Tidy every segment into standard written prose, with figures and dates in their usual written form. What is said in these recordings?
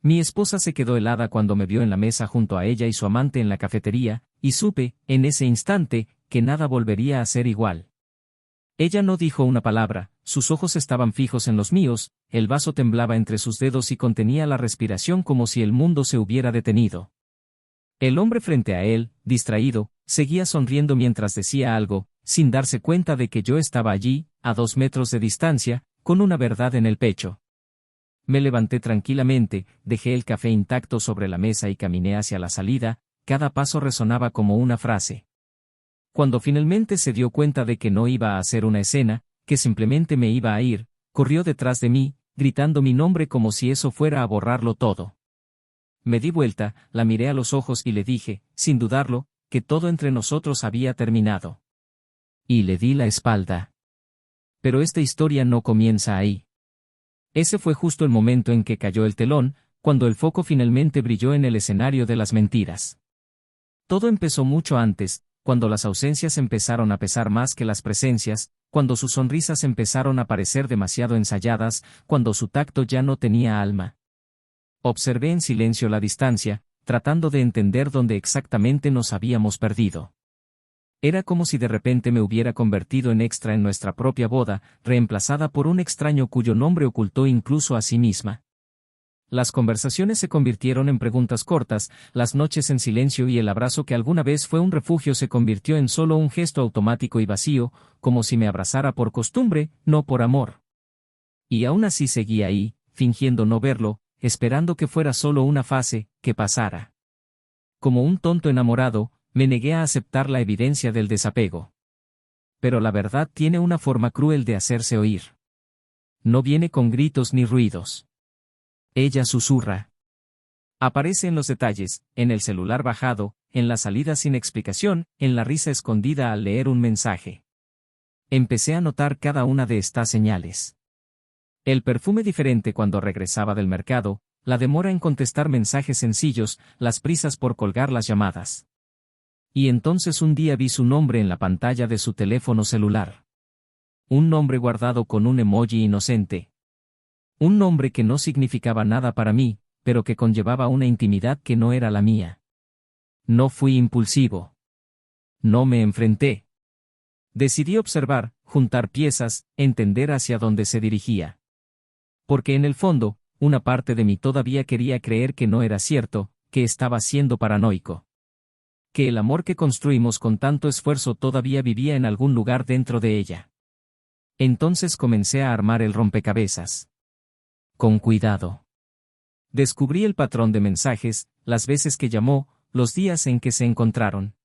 Mi esposa se quedó helada cuando me vio en la mesa junto a ella y su amante en la cafetería, y supe, en ese instante, que nada volvería a ser igual. Ella no dijo una palabra, sus ojos estaban fijos en los míos, el vaso temblaba entre sus dedos y contenía la respiración como si el mundo se hubiera detenido. El hombre frente a él, distraído, seguía sonriendo mientras decía algo, sin darse cuenta de que yo estaba allí, a 2 metros de distancia, con una verdad en el pecho. Me levanté tranquilamente, dejé el café intacto sobre la mesa y caminé hacia la salida, cada paso resonaba como una frase. Cuando finalmente se dio cuenta de que no iba a hacer una escena, que simplemente me iba a ir, corrió detrás de mí, gritando mi nombre como si eso fuera a borrarlo todo. Me di vuelta, la miré a los ojos y le dije, sin dudarlo, que todo entre nosotros había terminado. Y le di la espalda. Pero esta historia no comienza ahí. Ese fue justo el momento en que cayó el telón, cuando el foco finalmente brilló en el escenario de las mentiras. Todo empezó mucho antes, cuando las ausencias empezaron a pesar más que las presencias, cuando sus sonrisas empezaron a parecer demasiado ensayadas, cuando su tacto ya no tenía alma. Observé en silencio la distancia, tratando de entender dónde exactamente nos habíamos perdido. Era como si de repente me hubiera convertido en extra en nuestra propia boda, reemplazada por un extraño cuyo nombre ocultó incluso a sí misma. Las conversaciones se convirtieron en preguntas cortas, las noches en silencio y el abrazo que alguna vez fue un refugio se convirtió en solo un gesto automático y vacío, como si me abrazara por costumbre, no por amor. Y aún así seguía ahí, fingiendo no verlo, esperando que fuera solo una fase, que pasara. Como un tonto enamorado, me negué a aceptar la evidencia del desapego. Pero la verdad tiene una forma cruel de hacerse oír. No viene con gritos ni ruidos. Ella susurra. Aparece en los detalles, en el celular bajado, en la salida sin explicación, en la risa escondida al leer un mensaje. Empecé a notar cada una de estas señales. El perfume diferente cuando regresaba del mercado, la demora en contestar mensajes sencillos, las prisas por colgar las llamadas. Y entonces un día vi su nombre en la pantalla de su teléfono celular. Un nombre guardado con un emoji inocente. Un nombre que no significaba nada para mí, pero que conllevaba una intimidad que no era la mía. No fui impulsivo. No me enfrenté. Decidí observar, juntar piezas, entender hacia dónde se dirigía. Porque en el fondo, una parte de mí todavía quería creer que no era cierto, que estaba siendo paranoico. Que el amor que construimos con tanto esfuerzo todavía vivía en algún lugar dentro de ella. Entonces comencé a armar el rompecabezas. Con cuidado. Descubrí el patrón de mensajes, las veces que llamó, los días en que se encontraron.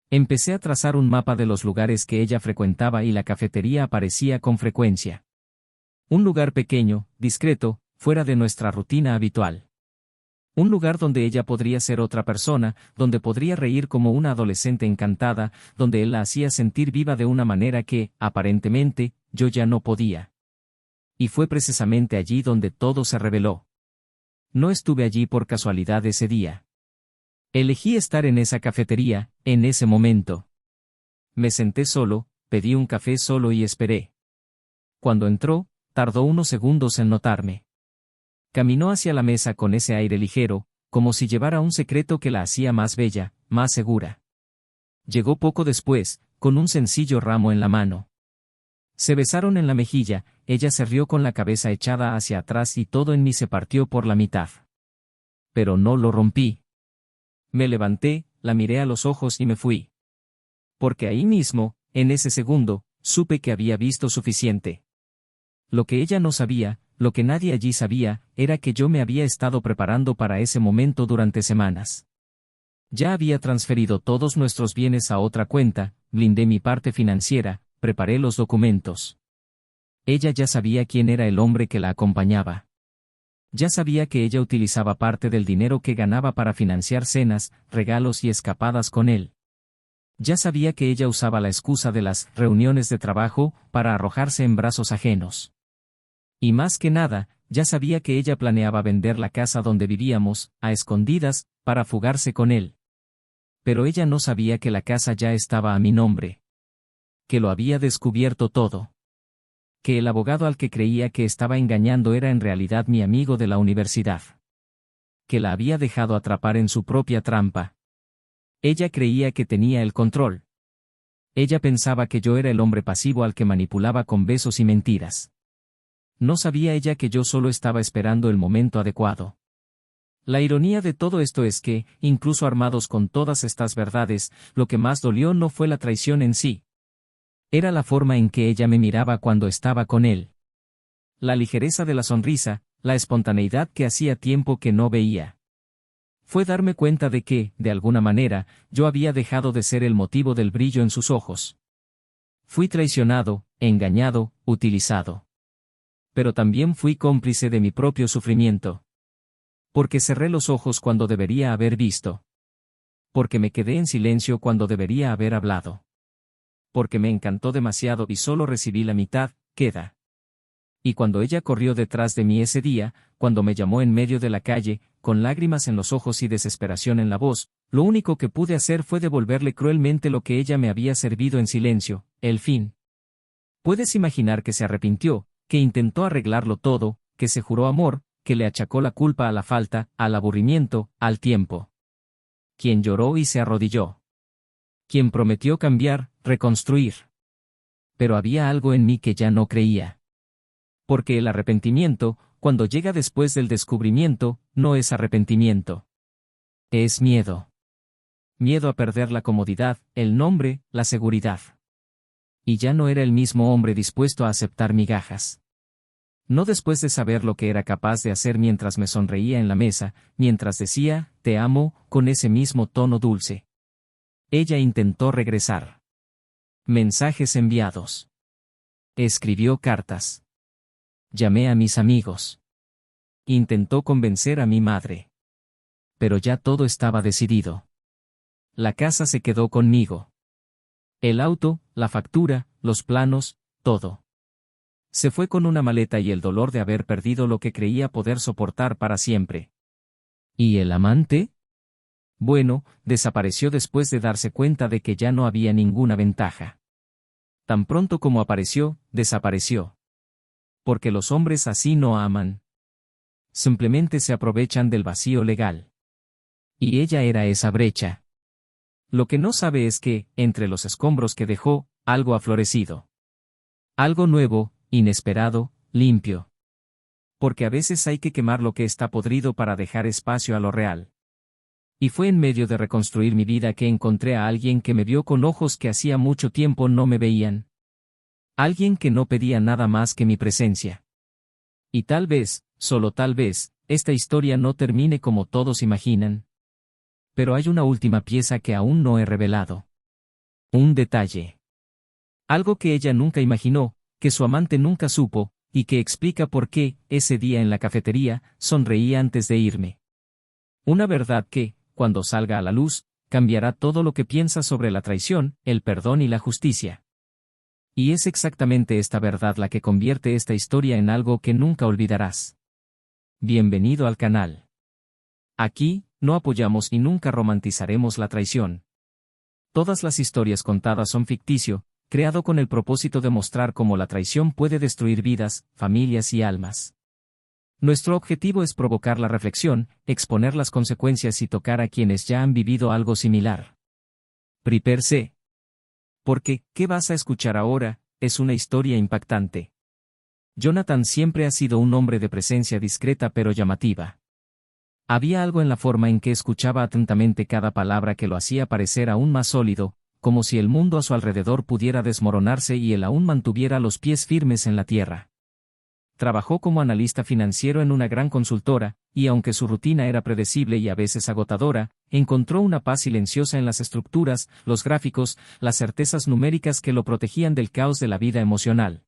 Empecé a trazar un mapa de los lugares que ella frecuentaba y la cafetería aparecía con frecuencia. Un lugar pequeño, discreto, fuera de nuestra rutina habitual. Un lugar donde ella podría ser otra persona, donde podría reír como una adolescente encantada, donde él la hacía sentir viva de una manera que, aparentemente, yo ya no podía. Y fue precisamente allí donde todo se reveló. No estuve allí por casualidad ese día. Elegí estar en esa cafetería, en ese momento. Me senté solo, pedí un café solo y esperé. Cuando entró, tardó unos segundos en notarme. Caminó hacia la mesa con ese aire ligero, como si llevara un secreto que la hacía más bella, más segura. Llegó poco después, con un sencillo ramo en la mano. Se besaron en la mejilla, ella se rió con la cabeza echada hacia atrás y todo en mí se partió por la mitad. Pero no lo rompí. Me levanté, la miré a los ojos y me fui. Porque ahí mismo, en ese segundo, supe que había visto suficiente. Lo que ella no sabía, lo que nadie allí sabía, era que yo me había estado preparando para ese momento durante semanas. Ya había transferido todos nuestros bienes a otra cuenta, blindé mi parte financiera, preparé los documentos. Ella ya sabía quién era el hombre que la acompañaba. Ya sabía que ella utilizaba parte del dinero que ganaba para financiar cenas, regalos y escapadas con él. Ya sabía que ella usaba la excusa de las reuniones de trabajo para arrojarse en brazos ajenos. Y más que nada, ya sabía que ella planeaba vender la casa donde vivíamos, a escondidas, para fugarse con él. Pero ella no sabía que la casa ya estaba a mi nombre. Que lo había descubierto todo. Que el abogado al que creía que estaba engañando era en realidad mi amigo de la universidad. que la había dejado atrapar en su propia trampa. Ella creía que tenía el control. Ella pensaba que yo era el hombre pasivo al que manipulaba con besos y mentiras. No sabía ella que yo solo estaba esperando el momento adecuado. La ironía de todo esto es que, incluso armados con todas estas verdades, lo que más dolió no fue la traición en sí. Era la forma en que ella me miraba cuando estaba con él. La ligereza de la sonrisa, la espontaneidad que hacía tiempo que no veía. Fue darme cuenta de que, de alguna manera, yo había dejado de ser el motivo del brillo en sus ojos. Fui traicionado, engañado, utilizado. Pero también fui cómplice de mi propio sufrimiento. Porque cerré los ojos cuando debería haber visto. Porque me quedé en silencio cuando debería haber hablado. Porque me encantó demasiado y solo recibí la mitad, queda. Y cuando ella corrió detrás de mí ese día, cuando me llamó en medio de la calle, con lágrimas en los ojos y desesperación en la voz, lo único que pude hacer fue devolverle cruelmente lo que ella me había servido en silencio, el fin. Puedes imaginar que se arrepintió, que intentó arreglarlo todo, que se juró amor, que le achacó la culpa a la falta, al aburrimiento, al tiempo. Quien lloró y se arrodilló. Quien prometió cambiar, reconstruir. Pero había algo en mí que ya no creía. Porque el arrepentimiento, cuando llega después del descubrimiento, no es arrepentimiento. Es miedo. Miedo a perder la comodidad, el nombre, la seguridad. Y ya no era el mismo hombre dispuesto a aceptar migajas. No después de saber lo que era capaz de hacer mientras me sonreía en la mesa, mientras decía, te amo, con ese mismo tono dulce. Ella intentó regresar. Mensajes enviados. Escribió cartas. Llamé a mis amigos. Intentó convencer a mi madre. Pero ya todo estaba decidido. La casa se quedó conmigo. El auto, la factura, los planos, todo. Se fue con una maleta y el dolor de haber perdido lo que creía poder soportar para siempre. ¿Y el amante? Bueno, desapareció después de darse cuenta de que ya no había ninguna ventaja. Tan pronto como apareció, desapareció. Porque los hombres así no aman. Simplemente se aprovechan del vacío legal. Y ella era esa brecha. Lo que no sabe es que, entre los escombros que dejó, algo ha florecido. Algo nuevo, inesperado, limpio. Porque a veces hay que quemar lo que está podrido para dejar espacio a lo real. Y fue en medio de reconstruir mi vida que encontré a alguien que me vio con ojos que hacía mucho tiempo no me veían. Alguien que no pedía nada más que mi presencia. Y tal vez, solo tal vez, esta historia no termine como todos imaginan. Pero hay una última pieza que aún no he revelado. Un detalle. Algo que ella nunca imaginó, que su amante nunca supo, y que explica por qué, ese día en la cafetería, sonreí antes de irme. Una verdad que, cuando salga a la luz, cambiará todo lo que piensas sobre la traición, el perdón y la justicia. Y es exactamente esta verdad la que convierte esta historia en algo que nunca olvidarás. Bienvenido al canal. Aquí, no apoyamos y nunca romantizaremos la traición. Todas las historias contadas son ficticio, creado con el propósito de mostrar cómo la traición puede destruir vidas, familias y almas. Nuestro objetivo es provocar la reflexión, exponer las consecuencias y tocar a quienes ya han vivido algo similar. Prepare C. Porque, ¿qué vas a escuchar ahora? Es una historia impactante. Jonathan siempre ha sido un hombre de presencia discreta pero llamativa. Había algo en la forma en que escuchaba atentamente cada palabra que lo hacía parecer aún más sólido, como si el mundo a su alrededor pudiera desmoronarse y él aún mantuviera los pies firmes en la tierra. Trabajó como analista financiero en una gran consultora, y aunque su rutina era predecible y a veces agotadora, encontró una paz silenciosa en las estructuras, los gráficos, las certezas numéricas que lo protegían del caos de la vida emocional.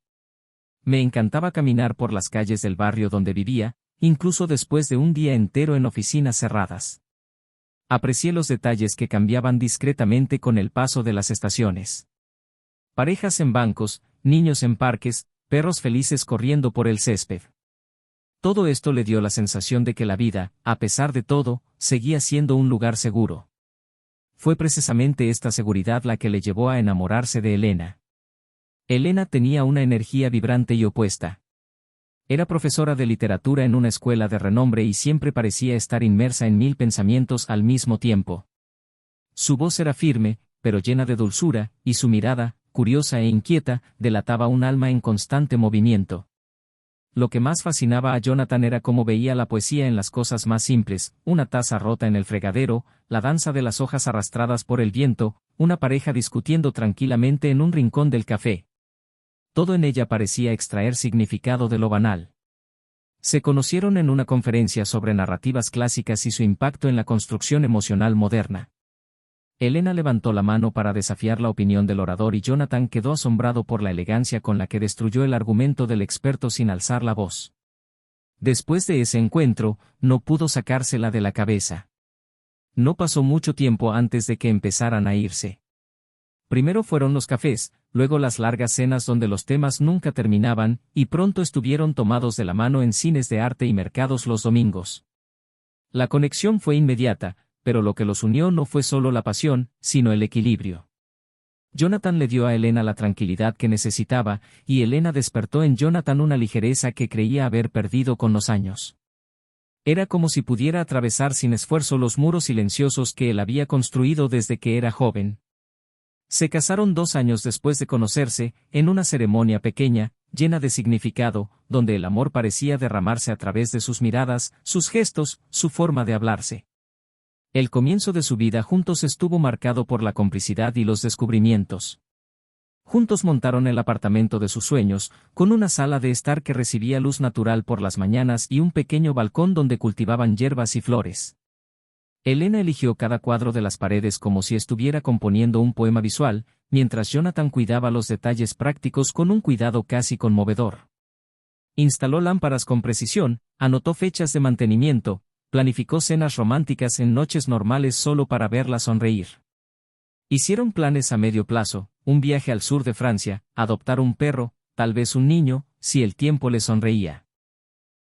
Me encantaba caminar por las calles del barrio donde vivía, incluso después de un día entero en oficinas cerradas. Aprecié los detalles que cambiaban discretamente con el paso de las estaciones. Parejas en bancos, niños en parques, perros felices corriendo por el césped. Todo esto le dio la sensación de que la vida, a pesar de todo, seguía siendo un lugar seguro. Fue precisamente esta seguridad la que le llevó a enamorarse de Elena. Elena tenía una energía vibrante y opuesta. Era profesora de literatura en una escuela de renombre y siempre parecía estar inmersa en 1000 pensamientos al mismo tiempo. Su voz era firme, pero llena de dulzura, y su mirada, curiosa e inquieta, delataba un alma en constante movimiento. Lo que más fascinaba a Jonathan era cómo veía la poesía en las cosas más simples: una taza rota en el fregadero, la danza de las hojas arrastradas por el viento, una pareja discutiendo tranquilamente en un rincón del café. Todo en ella parecía extraer significado de lo banal. Se conocieron en una conferencia sobre narrativas clásicas y su impacto en la construcción emocional moderna. Elena levantó la mano para desafiar la opinión del orador y Jonathan quedó asombrado por la elegancia con la que destruyó el argumento del experto sin alzar la voz. Después de ese encuentro, no pudo sacársela de la cabeza. No pasó mucho tiempo antes de que empezaran a irse. Primero fueron los cafés, luego las largas cenas donde los temas nunca terminaban, y pronto estuvieron tomados de la mano en cines de arte y mercados los domingos. La conexión fue inmediata, pero lo que los unió no fue solo la pasión, sino el equilibrio. Jonathan le dio a Elena la tranquilidad que necesitaba, y Elena despertó en Jonathan una ligereza que creía haber perdido con los años. Era como si pudiera atravesar sin esfuerzo los muros silenciosos que él había construido desde que era joven. Se casaron 2 años después de conocerse, en una ceremonia pequeña, llena de significado, donde el amor parecía derramarse a través de sus miradas, sus gestos, su forma de hablarse. El comienzo de su vida juntos estuvo marcado por la complicidad y los descubrimientos. Juntos montaron el apartamento de sus sueños, con una sala de estar que recibía luz natural por las mañanas y un pequeño balcón donde cultivaban hierbas y flores. Elena eligió cada cuadro de las paredes como si estuviera componiendo un poema visual, mientras Jonathan cuidaba los detalles prácticos con un cuidado casi conmovedor. Instaló lámparas con precisión, anotó fechas de mantenimiento, planificó cenas románticas en noches normales solo para verla sonreír. Hicieron planes a medio plazo: un viaje al sur de Francia, adoptar un perro, tal vez un niño, si el tiempo le sonreía.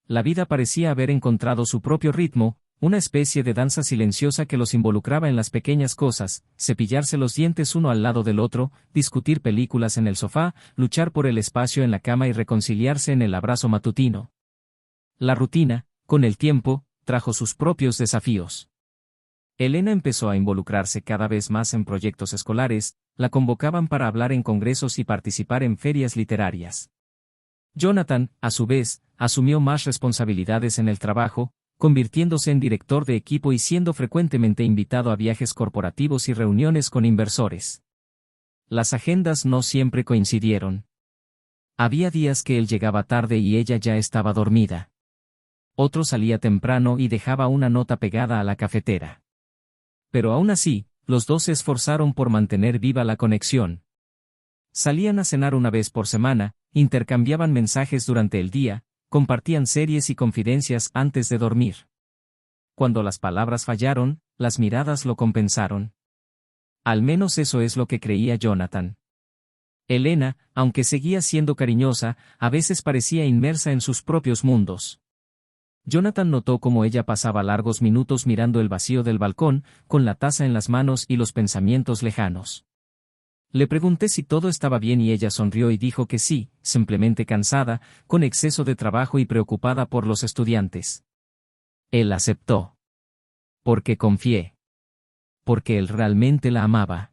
La vida parecía haber encontrado su propio ritmo, una especie de danza silenciosa que los involucraba en las pequeñas cosas: cepillarse los dientes uno al lado del otro, discutir películas en el sofá, luchar por el espacio en la cama y reconciliarse en el abrazo matutino. La rutina, con el tiempo, trajo sus propios desafíos. Elena empezó a involucrarse cada vez más en proyectos escolares, la convocaban para hablar en congresos y participar en ferias literarias. Jonathan, a su vez, asumió más responsabilidades en el trabajo, convirtiéndose en director de equipo y siendo frecuentemente invitado a viajes corporativos y reuniones con inversores. Las agendas no siempre coincidieron. Había días que él llegaba tarde y ella ya estaba dormida. Otro salía temprano y dejaba una nota pegada a la cafetera. Pero aún así, los dos se esforzaron por mantener viva la conexión. Salían a cenar una vez por semana, intercambiaban mensajes durante el día, compartían series y confidencias antes de dormir. Cuando las palabras fallaron, las miradas lo compensaron. Al menos eso es lo que creía Jonathan. Elena, aunque seguía siendo cariñosa, a veces parecía inmersa en sus propios mundos. Jonathan notó cómo ella pasaba largos minutos mirando el vacío del balcón, con la taza en las manos y los pensamientos lejanos. Le pregunté si todo estaba bien y ella sonrió y dijo que sí, simplemente cansada, con exceso de trabajo y preocupada por los estudiantes. Él aceptó. Porque confié. Porque él realmente la amaba.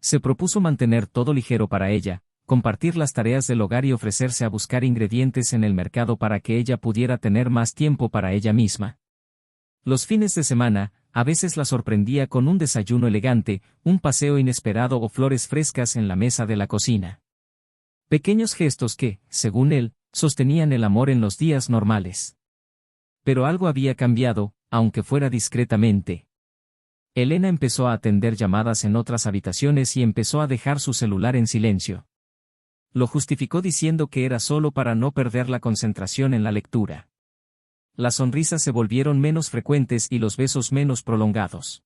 Se propuso mantener todo ligero para ella, compartir las tareas del hogar y ofrecerse a buscar ingredientes en el mercado para que ella pudiera tener más tiempo para ella misma. Los fines de semana, a veces la sorprendía con un desayuno elegante, un paseo inesperado o flores frescas en la mesa de la cocina. Pequeños gestos que, según él, sostenían el amor en los días normales. Pero algo había cambiado, aunque fuera discretamente. Elena empezó a atender llamadas en otras habitaciones y empezó a dejar su celular en silencio. Lo justificó diciendo que era solo para no perder la concentración en la lectura. Las sonrisas se volvieron menos frecuentes y los besos menos prolongados.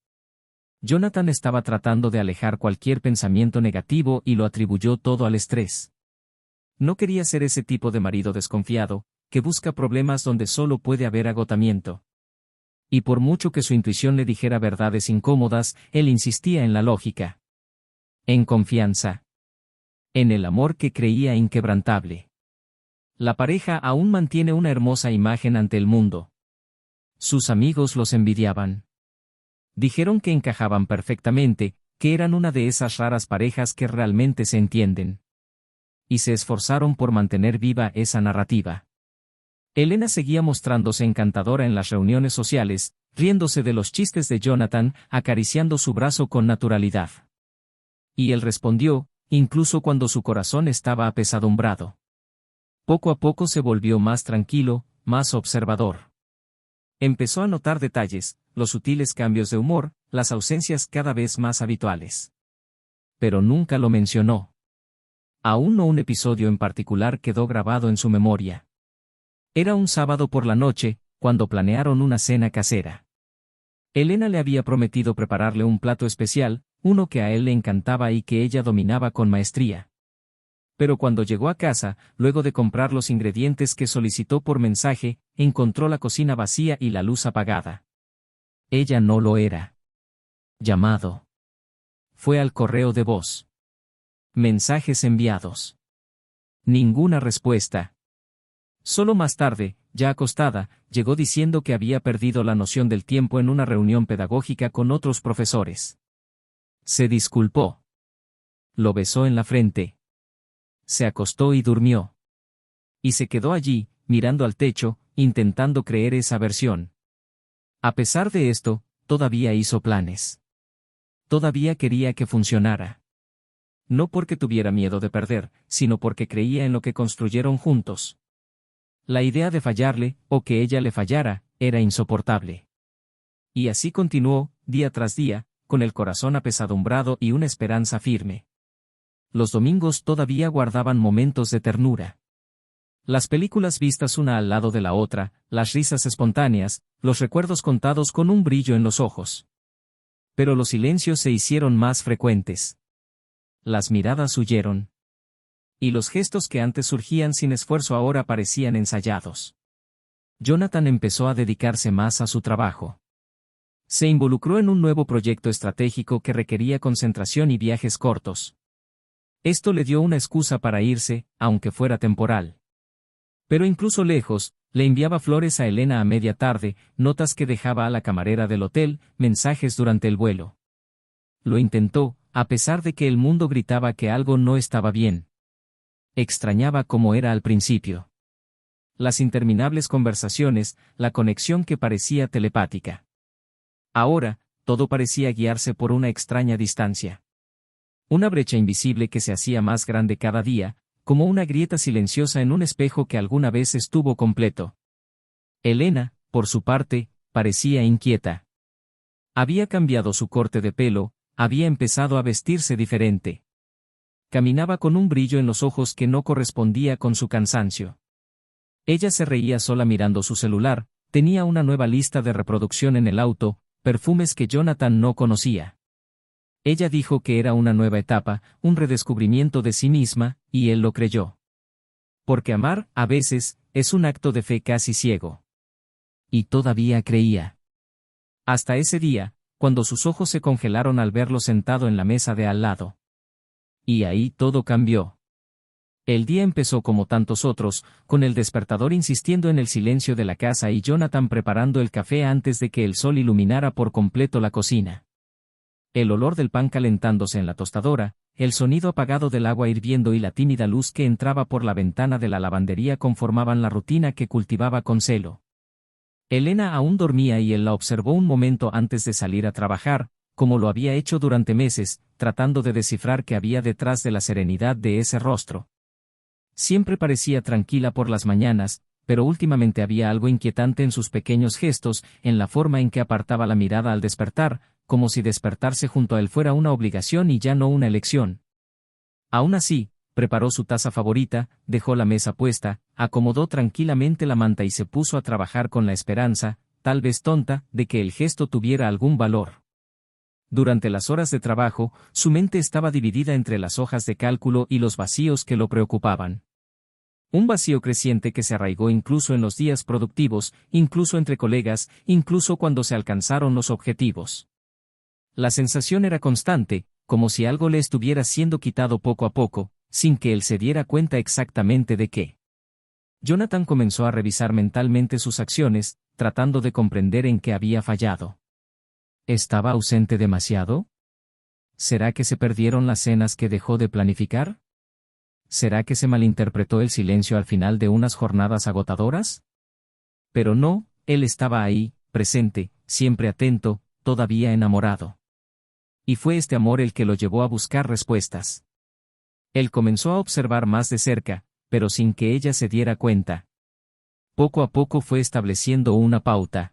Jonathan estaba tratando de alejar cualquier pensamiento negativo y lo atribuyó todo al estrés. No quería ser ese tipo de marido desconfiado, que busca problemas donde solo puede haber agotamiento. Y por mucho que su intuición le dijera verdades incómodas, él insistía en la lógica. En confianza. En el amor que creía inquebrantable. La pareja aún mantiene una hermosa imagen ante el mundo. Sus amigos los envidiaban. Dijeron que encajaban perfectamente, que eran una de esas raras parejas que realmente se entienden. Y se esforzaron por mantener viva esa narrativa. Elena seguía mostrándose encantadora en las reuniones sociales, riéndose de los chistes de Jonathan, acariciando su brazo con naturalidad. Y él respondió, incluso cuando su corazón estaba apesadumbrado. Poco a poco se volvió más tranquilo, más observador. Empezó a notar detalles, los sutiles cambios de humor, las ausencias cada vez más habituales. Pero nunca lo mencionó. Aún no un episodio en particular quedó grabado en su memoria. Era un sábado por la noche, cuando planearon una cena casera. Elena le había prometido prepararle un plato especial, uno que a él le encantaba y que ella dominaba con maestría. Pero cuando llegó a casa, luego de comprar los ingredientes que solicitó por mensaje, encontró la cocina vacía y la luz apagada. Ella no lo era. Llamado. Fue al correo de voz. Mensajes enviados. Ninguna respuesta. Solo más tarde, ya acostada, llegó diciendo que había perdido la noción del tiempo en una reunión pedagógica con otros profesores. Se disculpó. Lo besó en la frente. Se acostó y durmió. Y se quedó allí, mirando al techo, intentando creer esa versión. A pesar de esto, todavía hizo planes. Todavía quería que funcionara. No porque tuviera miedo de perder, sino porque creía en lo que construyeron juntos. La idea de fallarle, o que ella le fallara, era insoportable. Y así continuó, día tras día, con el corazón apesadumbrado y una esperanza firme. Los domingos todavía guardaban momentos de ternura. Las películas vistas una al lado de la otra, las risas espontáneas, los recuerdos contados con un brillo en los ojos. Pero los silencios se hicieron más frecuentes. Las miradas huyeron. Y los gestos que antes surgían sin esfuerzo ahora parecían ensayados. Jonathan empezó a dedicarse más a su trabajo. Se involucró en un nuevo proyecto estratégico que requería concentración y viajes cortos. Esto le dio una excusa para irse, aunque fuera temporal. Pero incluso lejos, le enviaba flores a Elena a media tarde, notas que dejaba a la camarera del hotel, mensajes durante el vuelo. Lo intentó, a pesar de que el mundo gritaba que algo no estaba bien. Extrañaba como era al principio. Las interminables conversaciones, la conexión que parecía telepática. Ahora, todo parecía guiarse por una extraña distancia. Una brecha invisible que se hacía más grande cada día, como una grieta silenciosa en un espejo que alguna vez estuvo completo. Elena, por su parte, parecía inquieta. Había cambiado su corte de pelo, había empezado a vestirse diferente. Caminaba con un brillo en los ojos que no correspondía con su cansancio. Ella se reía sola mirando su celular, tenía una nueva lista de reproducción en el auto, perfumes que Jonathan no conocía. Ella dijo que era una nueva etapa, un redescubrimiento de sí misma, y él lo creyó. Porque amar, a veces, es un acto de fe casi ciego. Y todavía creía. Hasta ese día, cuando sus ojos se congelaron al verlo sentado en la mesa de al lado. Y ahí todo cambió. El día empezó como tantos otros, con el despertador insistiendo en el silencio de la casa y Jonathan preparando el café antes de que el sol iluminara por completo la cocina. El olor del pan calentándose en la tostadora, el sonido apagado del agua hirviendo y la tímida luz que entraba por la ventana de la lavandería conformaban la rutina que cultivaba con celo. Elena aún dormía y él la observó un momento antes de salir a trabajar, como lo había hecho durante meses, tratando de descifrar qué había detrás de la serenidad de ese rostro. Siempre parecía tranquila por las mañanas, pero últimamente había algo inquietante en sus pequeños gestos, en la forma en que apartaba la mirada al despertar, como si despertarse junto a él fuera una obligación y ya no una elección. Aún así, preparó su taza favorita, dejó la mesa puesta, acomodó tranquilamente la manta y se puso a trabajar con la esperanza, tal vez tonta, de que el gesto tuviera algún valor. Durante las horas de trabajo, su mente estaba dividida entre las hojas de cálculo y los vacíos que lo preocupaban. Un vacío creciente que se arraigó incluso en los días productivos, incluso entre colegas, incluso cuando se alcanzaron los objetivos. La sensación era constante, como si algo le estuviera siendo quitado poco a poco, sin que él se diera cuenta exactamente de qué. Jonathan comenzó a revisar mentalmente sus acciones, tratando de comprender en qué había fallado. ¿Estaba ausente demasiado? ¿Será que se perdieron las cenas que dejó de planificar? ¿Será que se malinterpretó el silencio al final de unas jornadas agotadoras? Pero no, él estaba ahí, presente, siempre atento, todavía enamorado. Y fue este amor el que lo llevó a buscar respuestas. Él comenzó a observar más de cerca, pero sin que ella se diera cuenta. Poco a poco fue estableciendo una pauta.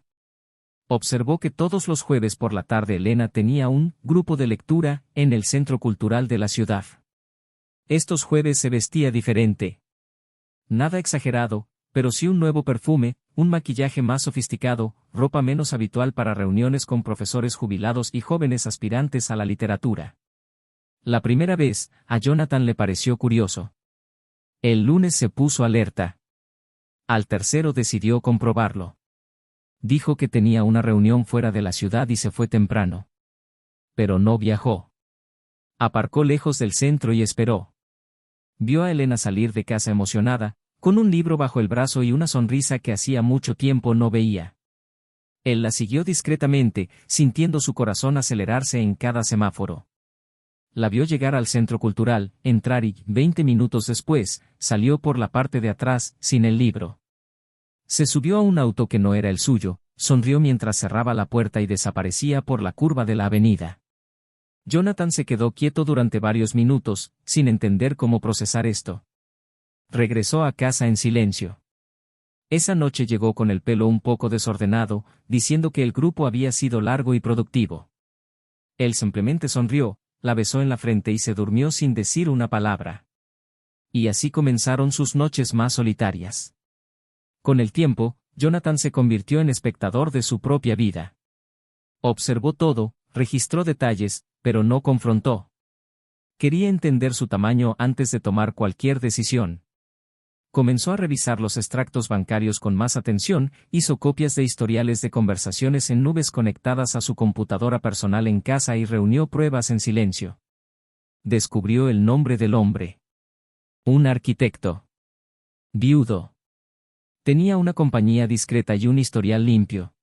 Observó que todos los jueves por la tarde Elena tenía un grupo de lectura en el centro cultural de la ciudad. Estos jueves se vestía diferente. Nada exagerado, pero sí un nuevo perfume, un maquillaje más sofisticado, ropa menos habitual para reuniones con profesores jubilados y jóvenes aspirantes a la literatura. La primera vez, a Jonathan le pareció curioso. El lunes se puso alerta. Al tercero decidió comprobarlo. Dijo que tenía una reunión fuera de la ciudad y se fue temprano. Pero no viajó. Aparcó lejos del centro y esperó. Vio a Elena salir de casa emocionada, con un libro bajo el brazo y una sonrisa que hacía mucho tiempo no veía. Él la siguió discretamente, sintiendo su corazón acelerarse en cada semáforo. La vio llegar al centro cultural, entrar y, 20 minutos después, salió por la parte de atrás, sin el libro. Se subió a un auto que no era el suyo, sonrió mientras cerraba la puerta y desaparecía por la curva de la avenida. Jonathan se quedó quieto durante varios minutos, sin entender cómo procesar esto. Regresó a casa en silencio. Esa noche llegó con el pelo un poco desordenado, diciendo que el grupo había sido largo y productivo. Él simplemente sonrió, la besó en la frente y se durmió sin decir una palabra. Y así comenzaron sus noches más solitarias. Con el tiempo, Jonathan se convirtió en espectador de su propia vida. Observó todo, registró detalles, pero no confrontó. Quería entender su tamaño antes de tomar cualquier decisión. Comenzó a revisar los extractos bancarios con más atención, hizo copias de historiales de conversaciones en nubes conectadas a su computadora personal en casa y reunió pruebas en silencio. Descubrió el nombre del hombre. Un arquitecto. Viudo. Tenía una compañía discreta y un historial limpio.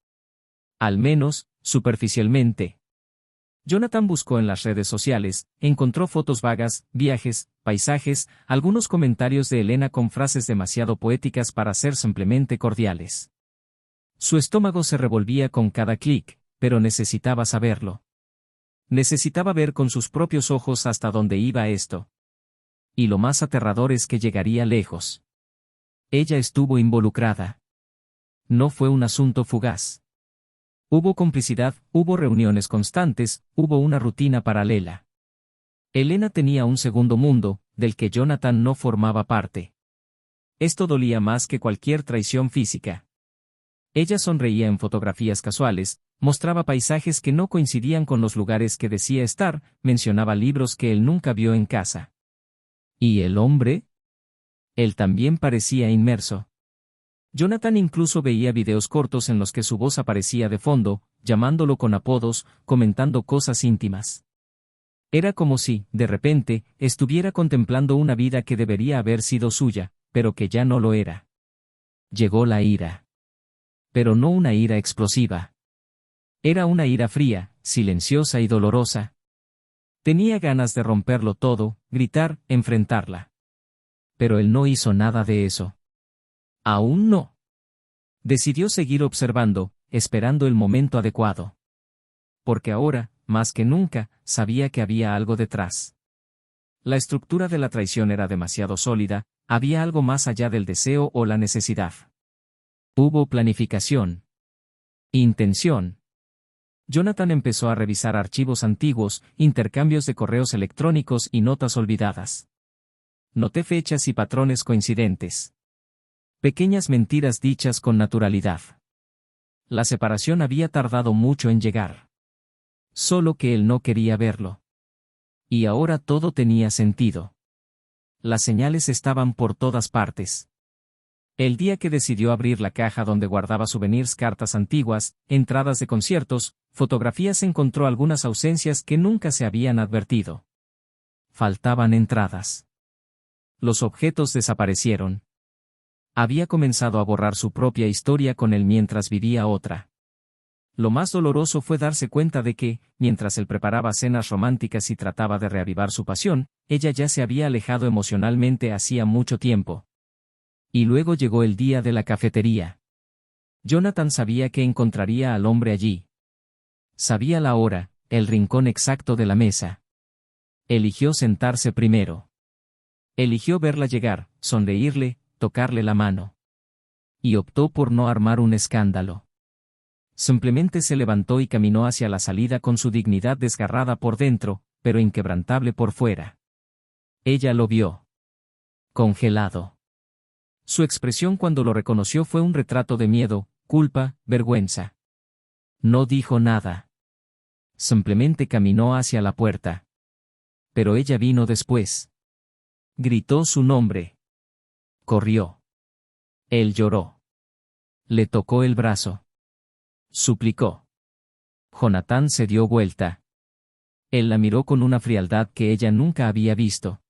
Al menos, superficialmente. Jonathan buscó en las redes sociales, encontró fotos vagas, viajes, paisajes, algunos comentarios de Elena con frases demasiado poéticas para ser simplemente cordiales. Su estómago se revolvía con cada clic, pero necesitaba saberlo. Necesitaba ver con sus propios ojos hasta dónde iba esto. Y lo más aterrador es que llegaría lejos. Ella estuvo involucrada. No fue un asunto fugaz. Hubo complicidad, hubo reuniones constantes, hubo una rutina paralela. Elena tenía un segundo mundo, del que Jonathan no formaba parte. Esto dolía más que cualquier traición física. Ella sonreía en fotografías casuales, mostraba paisajes que no coincidían con los lugares que decía estar, mencionaba libros que él nunca vio en casa. ¿Y el hombre? Él también parecía inmerso. Jonathan incluso veía videos cortos en los que su voz aparecía de fondo, llamándolo con apodos, comentando cosas íntimas. Era como si, de repente, estuviera contemplando una vida que debería haber sido suya, pero que ya no lo era. Llegó la ira. Pero no una ira explosiva. Era una ira fría, silenciosa y dolorosa. Tenía ganas de romperlo todo, gritar, enfrentarla. Pero él no hizo nada de eso. Aún no. Decidió seguir observando, esperando el momento adecuado. Porque ahora, más que nunca, sabía que había algo detrás. La estructura de la traición era demasiado sólida, había algo más allá del deseo o la necesidad. Hubo planificación. Intención. Jonathan empezó a revisar archivos antiguos, intercambios de correos electrónicos y notas olvidadas. Noté fechas y patrones coincidentes. Pequeñas mentiras dichas con naturalidad. La separación había tardado mucho en llegar. Solo que él no quería verlo. Y ahora todo tenía sentido. Las señales estaban por todas partes. El día que decidió abrir la caja donde guardaba souvenirs, cartas antiguas, entradas de conciertos, fotografías, encontró algunas ausencias que nunca se habían advertido. Faltaban entradas. Los objetos desaparecieron. Había comenzado a borrar su propia historia con él mientras vivía otra. Lo más doloroso fue darse cuenta de que, mientras él preparaba cenas románticas y trataba de reavivar su pasión, ella ya se había alejado emocionalmente hacía mucho tiempo. Y luego llegó el día de la cafetería. Jonathan sabía que encontraría al hombre allí. Sabía la hora, el rincón exacto de la mesa. Eligió sentarse primero. Eligió verla llegar, sonreírle, tocarle la mano. Y optó por no armar un escándalo. Simplemente se levantó y caminó hacia la salida con su dignidad desgarrada por dentro, pero inquebrantable por fuera. Ella lo vio. Congelado. Su expresión cuando lo reconoció fue un retrato de miedo, culpa, vergüenza. No dijo nada. Simplemente caminó hacia la puerta. Pero ella vino después. Gritó su nombre. Corrió. Él lloró. Le tocó el brazo. Suplicó. Jonathan se dio vuelta. Él la miró con una frialdad que ella nunca había visto.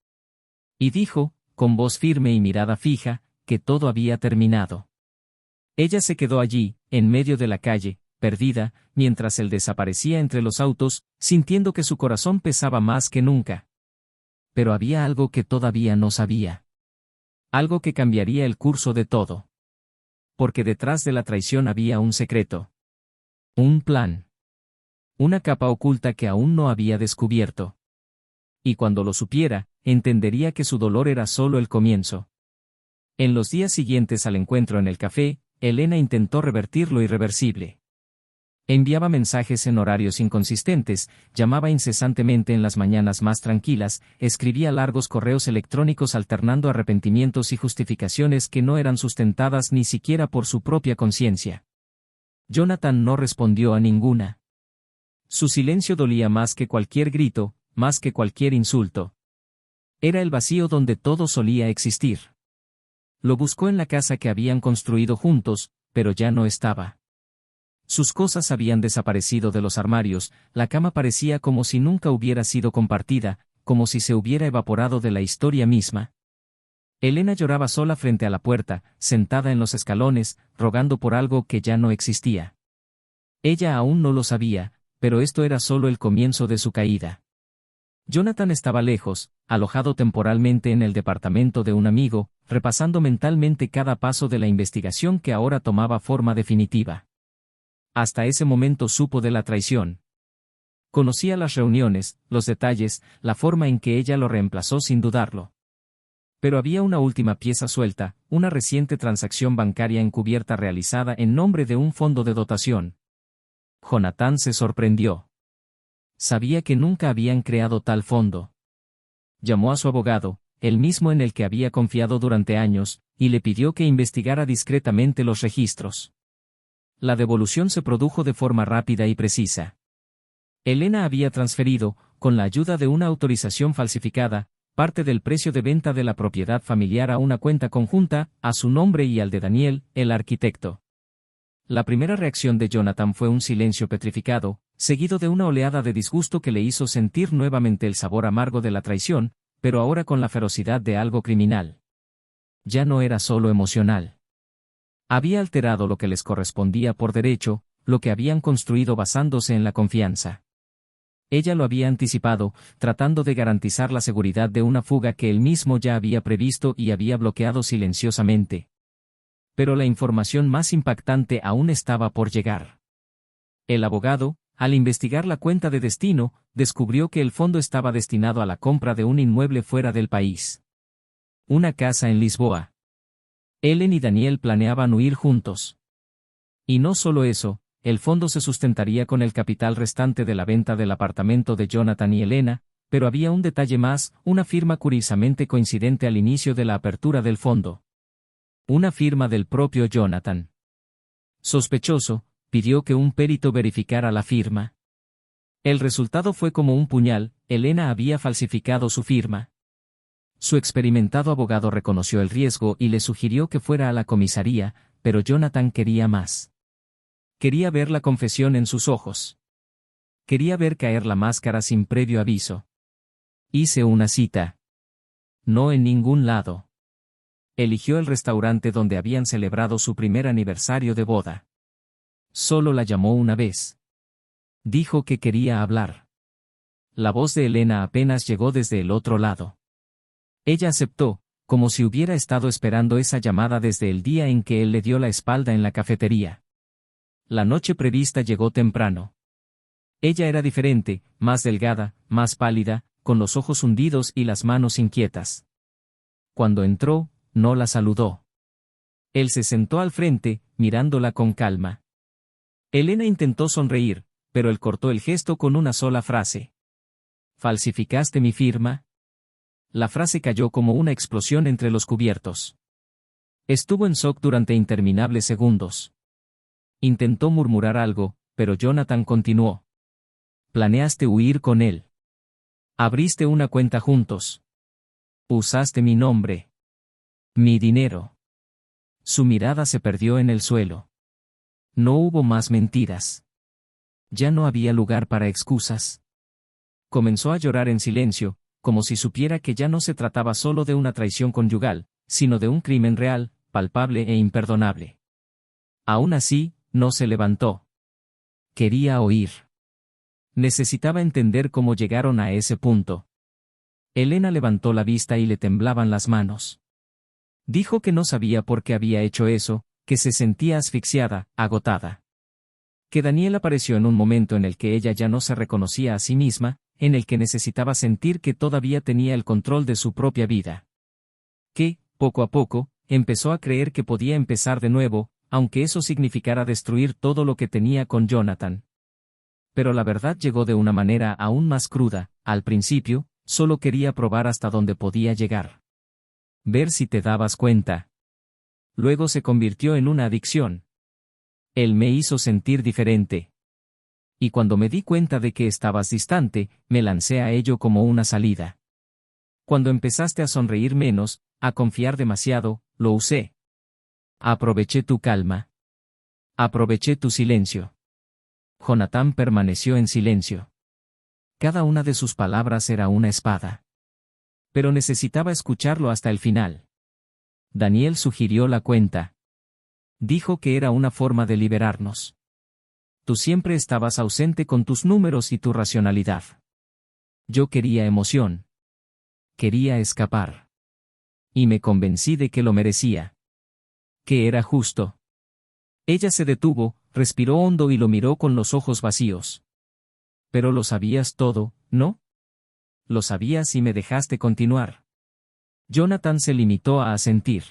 Y dijo, con voz firme y mirada fija, que todo había terminado. Ella se quedó allí, en medio de la calle, perdida, mientras él desaparecía entre los autos, sintiendo que su corazón pesaba más que nunca. Pero había algo que todavía no sabía. Algo que cambiaría el curso de todo. Porque detrás de la traición había un secreto. Un plan. Una capa oculta que aún no había descubierto. Y cuando lo supiera, entendería que su dolor era solo el comienzo. En los días siguientes al encuentro en el café, Elena intentó revertir lo irreversible. Enviaba mensajes en horarios inconsistentes, llamaba incesantemente en las mañanas más tranquilas, escribía largos correos electrónicos alternando arrepentimientos y justificaciones que no eran sustentadas ni siquiera por su propia conciencia. Jonathan no respondió a ninguna. Su silencio dolía más que cualquier grito, más que cualquier insulto. Era el vacío donde todo solía existir. Lo buscó en la casa que habían construido juntos, pero ya no estaba. Sus cosas habían desaparecido de los armarios, la cama parecía como si nunca hubiera sido compartida, como si se hubiera evaporado de la historia misma. Elena lloraba sola frente a la puerta, sentada en los escalones, rogando por algo que ya no existía. Ella aún no lo sabía, pero esto era solo el comienzo de su caída. Jonathan estaba lejos, alojado temporalmente en el departamento de un amigo, repasando mentalmente cada paso de la investigación que ahora tomaba forma definitiva. Hasta ese momento supo de la traición. Conocía las reuniones, los detalles, la forma en que ella lo reemplazó sin dudarlo. Pero había una última pieza suelta, una reciente transacción bancaria encubierta realizada en nombre de un fondo de dotación. Jonathan se sorprendió. Sabía que nunca habían creado tal fondo. Llamó a su abogado, el mismo en el que había confiado durante años, y le pidió que investigara discretamente los registros. La devolución se produjo de forma rápida y precisa. Elena había transferido, con la ayuda de una autorización falsificada, parte del precio de venta de la propiedad familiar a una cuenta conjunta, a su nombre y al de Daniel, el arquitecto. La primera reacción de Jonathan fue un silencio petrificado, seguido de una oleada de disgusto que le hizo sentir nuevamente el sabor amargo de la traición, pero ahora con la ferocidad de algo criminal. Ya no era solo emocional. Había alterado lo que les correspondía por derecho, lo que habían construido basándose en la confianza. Ella lo había anticipado, tratando de garantizar la seguridad de una fuga que él mismo ya había previsto y había bloqueado silenciosamente. Pero la información más impactante aún estaba por llegar. El abogado, al investigar la cuenta de destino, descubrió que el fondo estaba destinado a la compra de un inmueble fuera del país. Una casa en Lisboa. Ellen y Daniel planeaban huir juntos. Y no solo eso, el fondo se sustentaría con el capital restante de la venta del apartamento de Jonathan y Elena, pero había un detalle más, una firma curiosamente coincidente al inicio de la apertura del fondo. Una firma del propio Jonathan. Sospechoso, pidió que un perito verificara la firma. El resultado fue como un puñal, Elena había falsificado su firma. Su experimentado abogado reconoció el riesgo y le sugirió que fuera a la comisaría, pero Jonathan quería más. Quería ver la confesión en sus ojos. Quería ver caer la máscara sin previo aviso. Hice una cita. No en ningún lado. Eligió el restaurante donde habían celebrado su primer aniversario de boda. Solo la llamó una vez. Dijo que quería hablar. La voz de Elena apenas llegó desde el otro lado. Ella aceptó, como si hubiera estado esperando esa llamada desde el día en que él le dio la espalda en la cafetería. La noche prevista llegó temprano. Ella era diferente, más delgada, más pálida, con los ojos hundidos y las manos inquietas. Cuando entró, no la saludó. Él se sentó al frente, mirándola con calma. Elena intentó sonreír, pero él cortó el gesto con una sola frase. ¿Falsificaste mi firma? La frase cayó como una explosión entre los cubiertos. Estuvo en shock durante interminables segundos. Intentó murmurar algo, pero Jonathan continuó. Planeaste huir con él. Abriste una cuenta juntos. Usaste mi nombre. Mi dinero. Su mirada se perdió en el suelo. No hubo más mentiras. Ya no había lugar para excusas. Comenzó a llorar en silencio, como si supiera que ya no se trataba solo de una traición conyugal, sino de un crimen real, palpable e imperdonable. Aún así, no se levantó. Quería oír. Necesitaba entender cómo llegaron a ese punto. Elena levantó la vista y le temblaban las manos. Dijo que no sabía por qué había hecho eso, que se sentía asfixiada, agotada. Que Daniel apareció en un momento en el que ella ya no se reconocía a sí misma, en el que necesitaba sentir que todavía tenía el control de su propia vida. Que, poco a poco, empezó a creer que podía empezar de nuevo, aunque eso significara destruir todo lo que tenía con Jonathan. Pero la verdad llegó de una manera aún más cruda. Al principio, solo quería probar hasta dónde podía llegar. Ver si te dabas cuenta. Luego se convirtió en una adicción. Él me hizo sentir diferente. Y cuando me di cuenta de que estabas distante, me lancé a ello como una salida. Cuando empezaste a sonreír menos, a confiar demasiado, lo usé. Aproveché tu calma. Aproveché tu silencio. Jonathan permaneció en silencio. Cada una de sus palabras era una espada. Pero necesitaba escucharlo hasta el final. Daniel sugirió la cuenta. Dijo que era una forma de liberarnos. Tú siempre estabas ausente con tus números y tu racionalidad. Yo quería emoción. Quería escapar. Y me convencí de que lo merecía. Que era justo. Ella se detuvo, respiró hondo y lo miró con los ojos vacíos. Pero lo sabías todo, ¿no? Lo sabías y me dejaste continuar. Jonathan se limitó a asentir.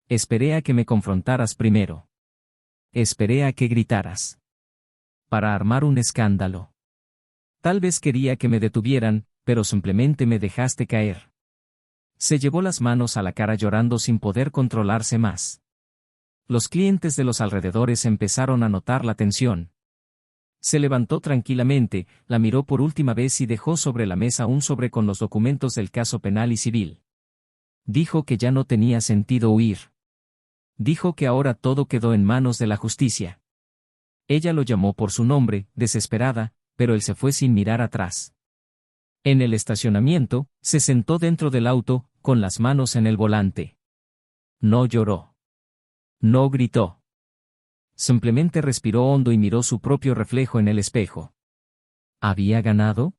Esperé a que me confrontaras primero. Esperé a que gritaras. Para armar un escándalo. Tal vez quería que me detuvieran, pero simplemente me dejaste caer. Se llevó las manos a la cara llorando sin poder controlarse más. Los clientes de los alrededores empezaron a notar la tensión. Se levantó tranquilamente, la miró por última vez y dejó sobre la mesa un sobre con los documentos del caso penal y civil. Dijo que ya no tenía sentido huir. Dijo que ahora todo quedó en manos de la justicia. Ella lo llamó por su nombre, desesperada, pero él se fue sin mirar atrás. En el estacionamiento, se sentó dentro del auto, con las manos en el volante. No lloró. No gritó. Simplemente respiró hondo y miró su propio reflejo en el espejo. ¿Había ganado?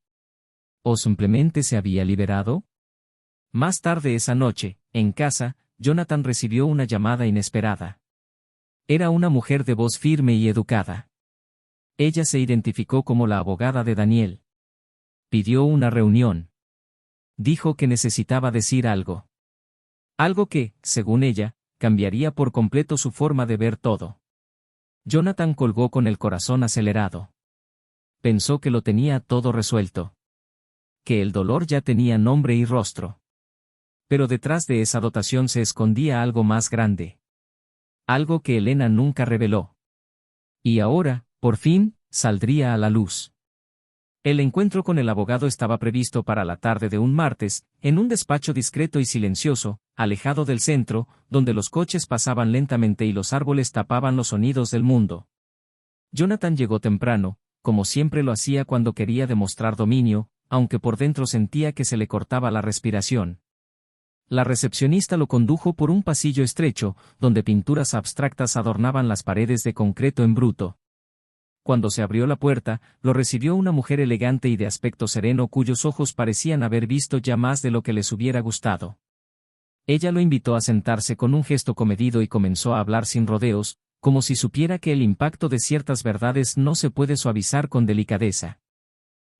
¿O simplemente se había liberado? Más tarde esa noche, en casa, Jonathan recibió una llamada inesperada. Era una mujer de voz firme y educada. Ella se identificó como la abogada de Daniel. Pidió una reunión. Dijo que necesitaba decir algo. Algo que, según ella, cambiaría por completo su forma de ver todo. Jonathan colgó con el corazón acelerado. Pensó que lo tenía todo resuelto. Que el dolor ya tenía nombre y rostro. Pero detrás de esa dotación se escondía algo más grande. Algo que Elena nunca reveló. Y ahora, por fin, saldría a la luz. El encuentro con el abogado estaba previsto para la tarde de un martes, en un despacho discreto y silencioso, alejado del centro, donde los coches pasaban lentamente y los árboles tapaban los sonidos del mundo. Jonathan llegó temprano, como siempre lo hacía cuando quería demostrar dominio, aunque por dentro sentía que se le cortaba la respiración. La recepcionista lo condujo por un pasillo estrecho, donde pinturas abstractas adornaban las paredes de concreto en bruto. Cuando se abrió la puerta, lo recibió una mujer elegante y de aspecto sereno cuyos ojos parecían haber visto ya más de lo que les hubiera gustado. Ella lo invitó a sentarse con un gesto comedido y comenzó a hablar sin rodeos, como si supiera que el impacto de ciertas verdades no se puede suavizar con delicadeza.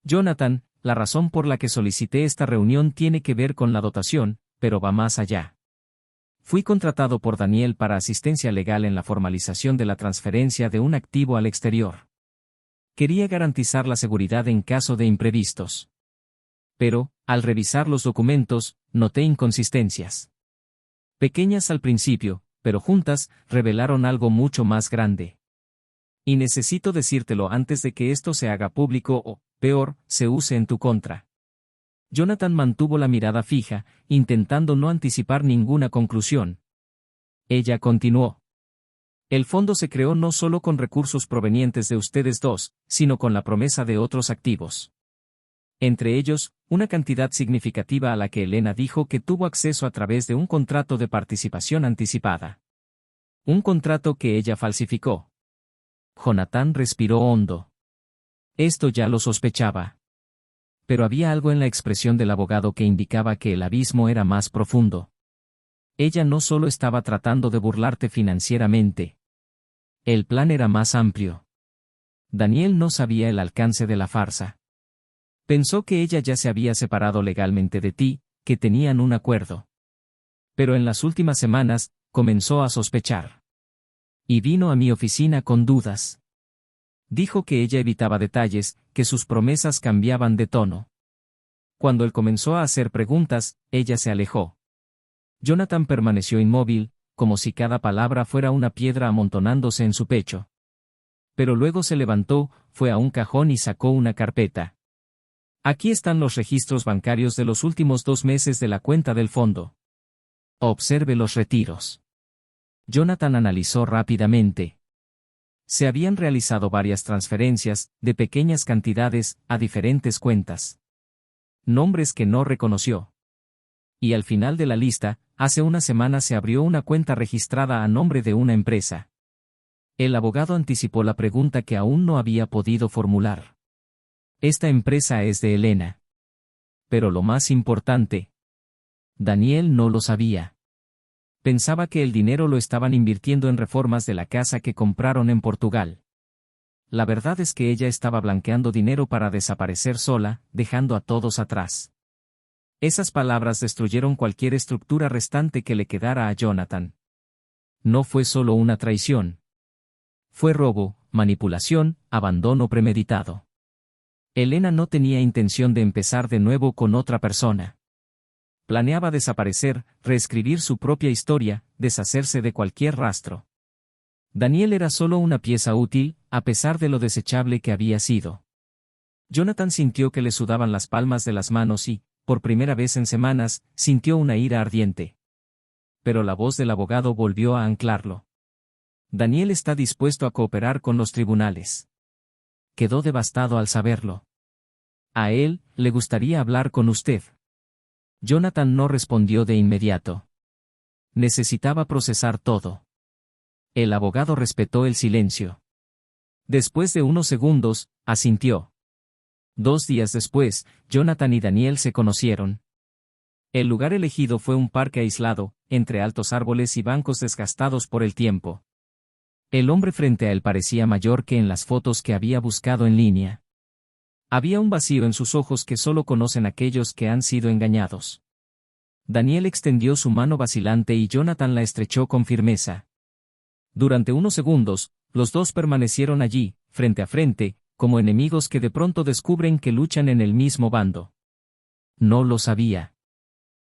Jonathan, la razón por la que solicité esta reunión tiene que ver con la dotación, pero va más allá. Fui contratado por Daniel para asistencia legal en la formalización de la transferencia de un activo al exterior. Quería garantizar la seguridad en caso de imprevistos. Pero, al revisar los documentos, noté inconsistencias. Pequeñas al principio, pero juntas, revelaron algo mucho más grande. Y necesito decírtelo antes de que esto se haga público o, peor, se use en tu contra. Jonathan mantuvo la mirada fija, intentando no anticipar ninguna conclusión. Ella continuó. El fondo se creó no solo con recursos provenientes de ustedes dos, sino con la promesa de otros activos. Entre ellos, una cantidad significativa a la que Elena dijo que tuvo acceso a través de un contrato de participación anticipada. Un contrato que ella falsificó. Jonathan respiró hondo. Esto ya lo sospechaba. Pero había algo en la expresión del abogado que indicaba que el abismo era más profundo. Ella no solo estaba tratando de burlarte financieramente. El plan era más amplio. Daniel no sabía el alcance de la farsa. Pensó que ella ya se había separado legalmente de ti, que tenían un acuerdo. Pero en las últimas semanas, comenzó a sospechar. Y vino a mi oficina con dudas. Dijo que ella evitaba detalles, que sus promesas cambiaban de tono. Cuando él comenzó a hacer preguntas, ella se alejó. Jonathan permaneció inmóvil, como si cada palabra fuera una piedra amontonándose en su pecho. Pero luego se levantó, fue a un cajón y sacó una carpeta. Aquí están los registros bancarios de los últimos 2 meses de la cuenta del fondo. Observe los retiros. Jonathan analizó rápidamente. Se habían realizado varias transferencias, de pequeñas cantidades, a diferentes cuentas. Nombres que no reconoció. Y al final de la lista, hace una semana se abrió una cuenta registrada a nombre de una empresa. El abogado anticipó la pregunta que aún no había podido formular. Esta empresa es de Elena. Pero lo más importante. Daniel no lo sabía. Pensaba que el dinero lo estaban invirtiendo en reformas de la casa que compraron en Portugal. La verdad es que ella estaba blanqueando dinero para desaparecer sola, dejando a todos atrás. Esas palabras destruyeron cualquier estructura restante que le quedara a Jonathan. No fue solo una traición. Fue robo, manipulación, abandono premeditado. Elena no tenía intención de empezar de nuevo con otra persona. Planeaba desaparecer, reescribir su propia historia, deshacerse de cualquier rastro. Daniel era solo una pieza útil, a pesar de lo desechable que había sido. Jonathan sintió que le sudaban las palmas de las manos y, por primera vez en semanas, sintió una ira ardiente. Pero la voz del abogado volvió a anclarlo. Daniel está dispuesto a cooperar con los tribunales. Quedó devastado al saberlo. A él, le gustaría hablar con usted. Jonathan no respondió de inmediato. Necesitaba procesar todo. El abogado respetó el silencio. Después de unos segundos, asintió. 2 días después, Jonathan y Daniel se conocieron. El lugar elegido fue un parque aislado, entre altos árboles y bancos desgastados por el tiempo. El hombre frente a él parecía mayor que en las fotos que había buscado en línea. Había un vacío en sus ojos que solo conocen aquellos que han sido engañados. Daniel extendió su mano vacilante y Jonathan la estrechó con firmeza. Durante unos segundos, los dos permanecieron allí, frente a frente, como enemigos que de pronto descubren que luchan en el mismo bando. No lo sabía.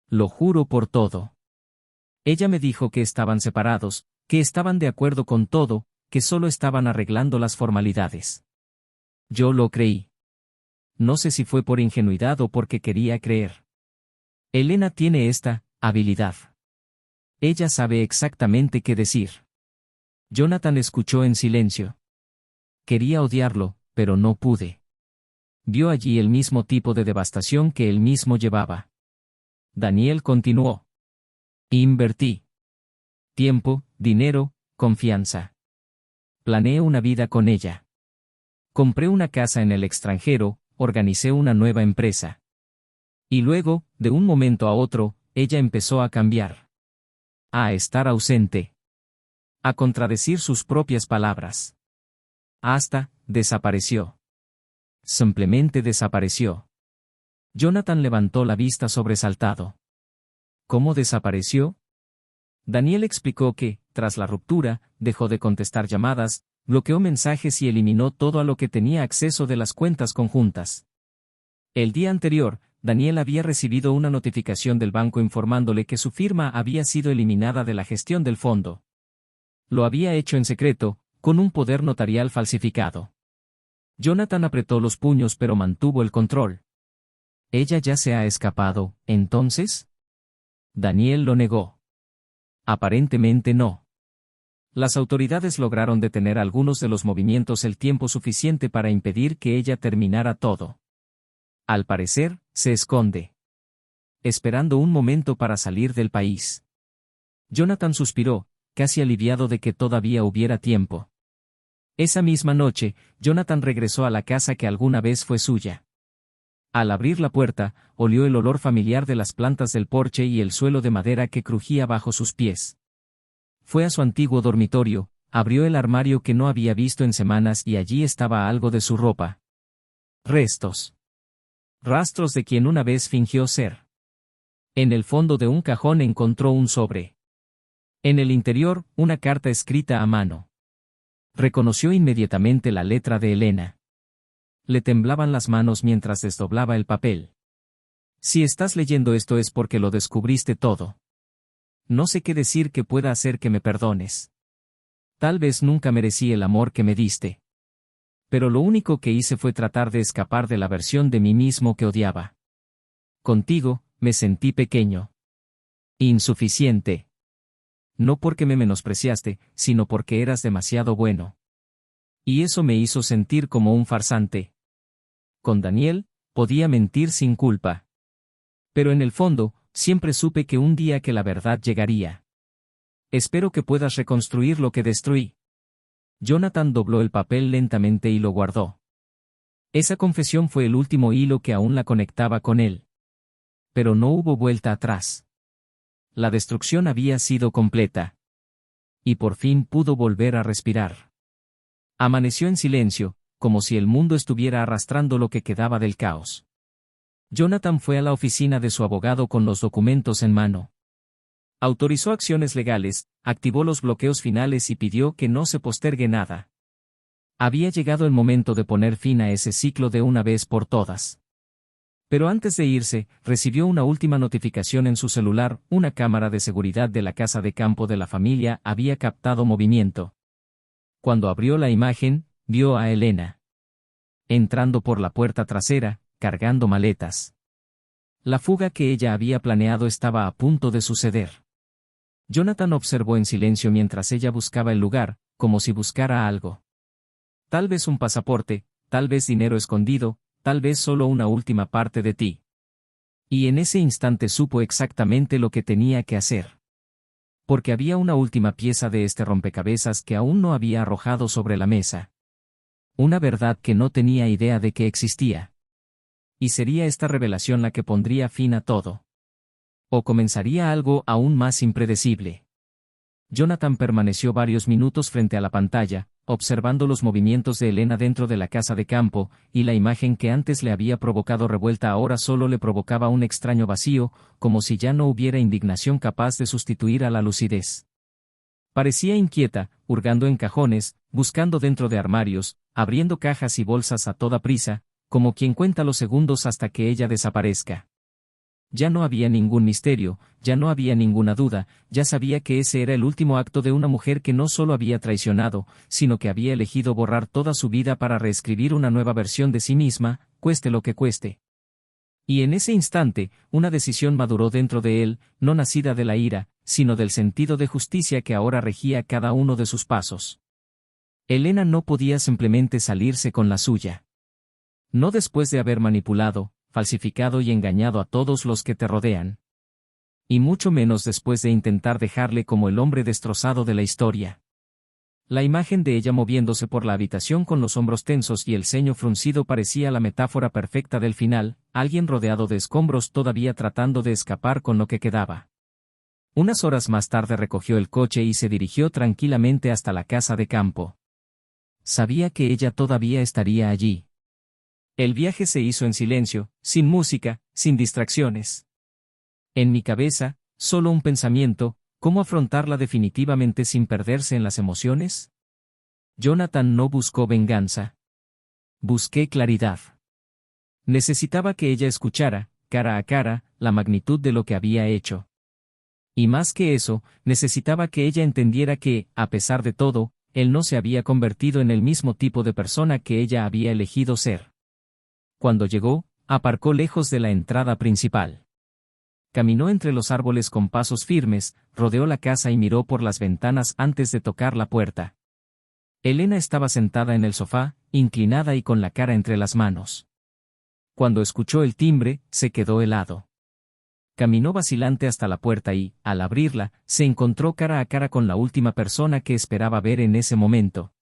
Lo juro por todo. Ella me dijo que estaban separados, que estaban de acuerdo con todo, que solo estaban arreglando las formalidades. Yo lo creí. No sé si fue por ingenuidad o porque quería creer. Elena tiene esta habilidad. Ella sabe exactamente qué decir. Jonathan escuchó en silencio. Quería odiarlo, pero no pude. Vio allí el mismo tipo de devastación que él mismo llevaba. Daniel continuó. Invertí tiempo, dinero, confianza. Planeé una vida con ella. Compré una casa en el extranjero, organicé una nueva empresa. Y luego, de un momento a otro, ella empezó a cambiar. A estar ausente. A contradecir sus propias palabras. Hasta, desapareció. Simplemente desapareció. Jonathan levantó la vista sobresaltado. ¿Cómo desapareció? Daniel explicó que, tras la ruptura, dejó de contestar llamadas, bloqueó mensajes y eliminó todo a lo que tenía acceso de las cuentas conjuntas. El día anterior, Daniel había recibido una notificación del banco informándole que su firma había sido eliminada de la gestión del fondo. Lo había hecho en secreto, con un poder notarial falsificado. Jonathan apretó los puños pero mantuvo el control. ¿Ella ya se ha escapado, entonces? Daniel lo negó. Aparentemente no. Las autoridades lograron detener algunos de los movimientos el tiempo suficiente para impedir que ella terminara todo. Al parecer, se esconde. Esperando un momento para salir del país. Jonathan suspiró, casi aliviado de que todavía hubiera tiempo. Esa misma noche, Jonathan regresó a la casa que alguna vez fue suya. Al abrir la puerta, olió el olor familiar de las plantas del porche y el suelo de madera que crujía bajo sus pies. Fue a su antiguo dormitorio, abrió el armario que no había visto en semanas y allí estaba algo de su ropa. Restos. Rastros de quien una vez fingió ser. En el fondo de un cajón encontró un sobre. En el interior, una carta escrita a mano. Reconoció inmediatamente la letra de Elena. Le temblaban las manos mientras desdoblaba el papel. Si estás leyendo esto es porque lo descubriste todo. No sé qué decir que pueda hacer que me perdones. Tal vez nunca merecí el amor que me diste. Pero lo único que hice fue tratar de escapar de la versión de mí mismo que odiaba. Contigo, me sentí pequeño. Insuficiente. No porque me menospreciaste, sino porque eras demasiado bueno. Y eso me hizo sentir como un farsante. Con Daniel, podía mentir sin culpa. Pero en el fondo, siempre supe que un día que la verdad llegaría. Espero que puedas reconstruir lo que destruí. Jonathan dobló el papel lentamente y lo guardó. Esa confesión fue el último hilo que aún la conectaba con él. Pero no hubo vuelta atrás. La destrucción había sido completa. Y por fin pudo volver a respirar. Amaneció en silencio, como si el mundo estuviera arrastrando lo que quedaba del caos. Jonathan fue a la oficina de su abogado con los documentos en mano. Autorizó acciones legales, activó los bloqueos finales y pidió que no se postergue nada. Había llegado el momento de poner fin a ese ciclo de una vez por todas. Pero antes de irse, recibió una última notificación en su celular: una cámara de seguridad de la casa de campo de la familia había captado movimiento. Cuando abrió la imagen, vio a Elena entrando por la puerta trasera, cargando maletas. La fuga que ella había planeado estaba a punto de suceder. Jonathan observó en silencio mientras ella buscaba el lugar, como si buscara algo. Tal vez un pasaporte, tal vez dinero escondido, tal vez solo una última parte de ti. Y en ese instante supo exactamente lo que tenía que hacer. Porque había una última pieza de este rompecabezas que aún no había arrojado sobre la mesa. Una verdad que no tenía idea de que existía. Y sería esta revelación la que pondría fin a todo. O comenzaría algo aún más impredecible. Jonathan permaneció varios minutos frente a la pantalla, observando los movimientos de Elena dentro de la casa de campo, y la imagen que antes le había provocado revuelta ahora solo le provocaba un extraño vacío, como si ya no hubiera indignación capaz de sustituir a la lucidez. Parecía inquieta, hurgando en cajones, buscando dentro de armarios, abriendo cajas y bolsas a toda prisa, como quien cuenta los segundos hasta que ella desaparezca. Ya no había ningún misterio, ya no había ninguna duda, ya sabía que ese era el último acto de una mujer que no solo había traicionado, sino que había elegido borrar toda su vida para reescribir una nueva versión de sí misma, cueste lo que cueste. Y en ese instante, una decisión maduró dentro de él, no nacida de la ira, sino del sentido de justicia que ahora regía cada uno de sus pasos. Elena no podía simplemente salirse con la suya. No después de haber manipulado, falsificado y engañado a todos los que te rodean. Y mucho menos después de intentar dejarle como el hombre destrozado de la historia. La imagen de ella moviéndose por la habitación con los hombros tensos y el ceño fruncido parecía la metáfora perfecta del final, alguien rodeado de escombros todavía tratando de escapar con lo que quedaba. Unas horas más tarde recogió el coche y se dirigió tranquilamente hasta la casa de campo. Sabía que ella todavía estaría allí. El viaje se hizo en silencio, sin música, sin distracciones. En mi cabeza, solo un pensamiento: ¿cómo afrontarla definitivamente sin perderse en las emociones? Jonathan no buscó venganza. Busqué claridad. Necesitaba que ella escuchara, cara a cara, la magnitud de lo que había hecho. Y más que eso, necesitaba que ella entendiera que, a pesar de todo, él no se había convertido en el mismo tipo de persona que ella había elegido ser. Cuando llegó, aparcó lejos de la entrada principal. Caminó entre los árboles con pasos firmes, rodeó la casa y miró por las ventanas antes de tocar la puerta. Elena estaba sentada en el sofá, inclinada y con la cara entre las manos. Cuando escuchó el timbre, se quedó helado. Caminó vacilante hasta la puerta y, al abrirla, se encontró cara a cara con la última persona que esperaba ver en ese momento.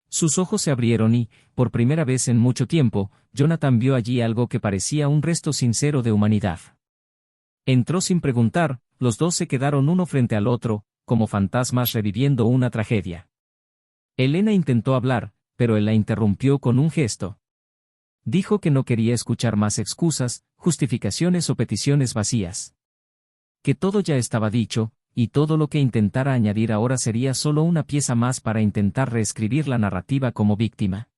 Sus ojos se abrieron y, por primera vez en mucho tiempo, Jonathan vio allí algo que parecía un resto sincero de humanidad. Entró sin preguntar, los dos se quedaron uno frente al otro, como fantasmas reviviendo una tragedia. Elena intentó hablar, pero él la interrumpió con un gesto. Dijo que no quería escuchar más excusas, justificaciones o peticiones vacías. Que todo ya estaba dicho, y todo lo que intentara añadir ahora sería solo una pieza más para intentar reescribir la narrativa como víctima.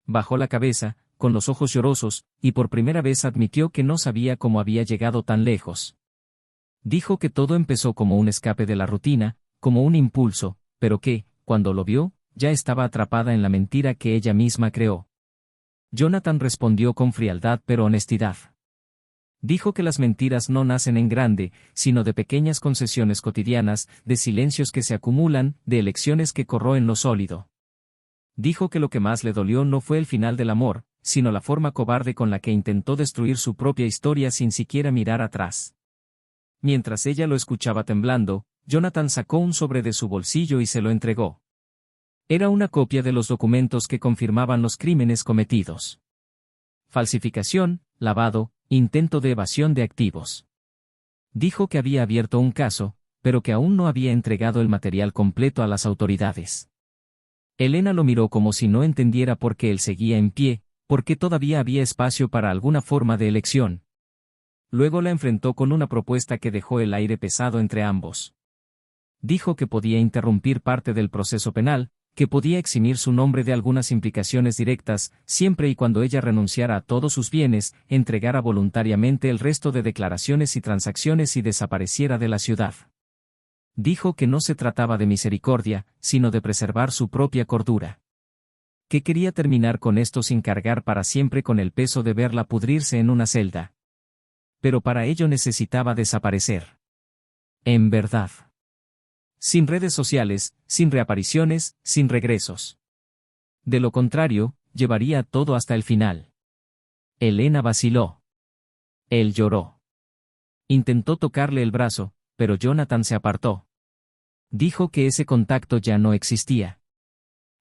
Bajó la cabeza, con los ojos llorosos, y por primera vez admitió que no sabía cómo había llegado tan lejos. Dijo que todo empezó como un escape de la rutina, como un impulso, pero que, cuando lo vio, ya estaba atrapada en la mentira que ella misma creó. Jonathan respondió con frialdad pero honestidad. Dijo que las mentiras no nacen en grande, sino de pequeñas concesiones cotidianas, de silencios que se acumulan, de elecciones que corroen lo sólido. Dijo que lo que más le dolió no fue el final del amor, sino la forma cobarde con la que intentó destruir su propia historia sin siquiera mirar atrás. Mientras ella lo escuchaba temblando, Jonathan sacó un sobre de su bolsillo y se lo entregó. Era una copia de los documentos que confirmaban los crímenes cometidos. Falsificación, lavado, intento de evasión de activos. Dijo que había abierto un caso, pero que aún no había entregado el material completo a las autoridades. Elena lo miró como si no entendiera por qué él seguía en pie, por qué todavía había espacio para alguna forma de elección. Luego la enfrentó con una propuesta que dejó el aire pesado entre ambos. Dijo que podía interrumpir parte del proceso penal, que podía eximir su nombre de algunas implicaciones directas, siempre y cuando ella renunciara a todos sus bienes, entregara voluntariamente el resto de declaraciones y transacciones y desapareciera de la ciudad. Dijo que no se trataba de misericordia, sino de preservar su propia cordura. Que quería terminar con esto sin cargar para siempre con el peso de verla pudrirse en una celda. Pero para ello necesitaba desaparecer. En verdad. Sin redes sociales, sin reapariciones, sin regresos. De lo contrario, llevaría todo hasta el final. Elena vaciló. Él lloró. Intentó tocarle el brazo, pero Jonathan se apartó. Dijo que ese contacto ya no existía.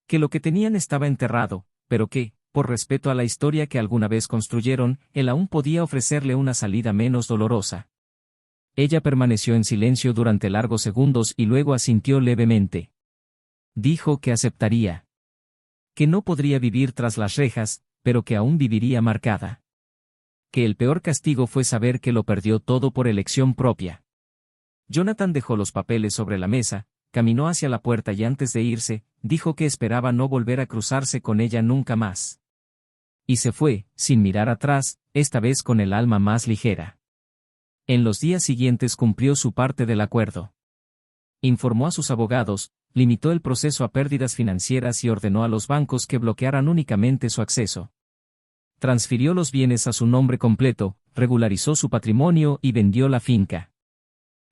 Que lo que tenían estaba enterrado, pero que, por respeto a la historia que alguna vez construyeron, él aún podía ofrecerle una salida menos dolorosa. Ella permaneció en silencio durante largos segundos y luego asintió levemente. Dijo que aceptaría. Que no podría vivir tras las rejas, pero que aún viviría marcada. Que el peor castigo fue saber que lo perdió todo por elección propia. Jonathan dejó los papeles sobre la mesa, caminó hacia la puerta y antes de irse, dijo que esperaba no volver a cruzarse con ella nunca más. Y se fue, sin mirar atrás, esta vez con el alma más ligera. En los días siguientes cumplió su parte del acuerdo. Informó a sus abogados, limitó el proceso a pérdidas financieras y ordenó a los bancos que bloquearan únicamente su acceso. Transfirió los bienes a su nombre completo, regularizó su patrimonio y vendió la finca.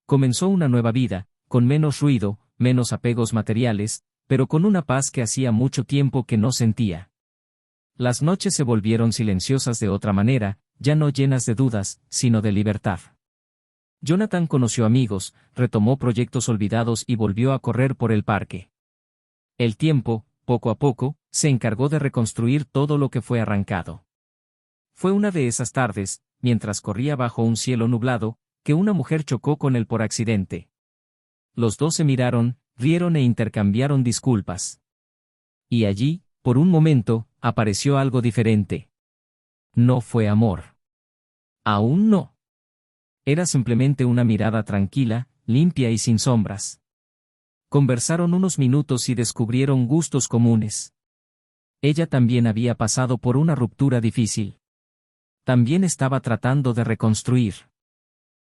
Comenzó una nueva vida, con menos ruido, menos apegos materiales, pero con una paz que hacía mucho tiempo que no sentía. Las noches se volvieron silenciosas de otra manera, ya no llenas de dudas, sino de libertad. Jonathan conoció amigos, retomó proyectos olvidados y volvió a correr por el parque. El tiempo, poco a poco, se encargó de reconstruir todo lo que fue arrancado. Fue una de esas tardes, mientras corría bajo un cielo nublado, que una mujer chocó con él por accidente. Los dos se miraron, rieron e intercambiaron disculpas. Y allí, por un momento, apareció algo diferente. No fue amor. Aún no. Era simplemente una mirada tranquila, limpia y sin sombras. Conversaron unos minutos y descubrieron gustos comunes. Ella también había pasado por una ruptura difícil. También estaba tratando de reconstruir.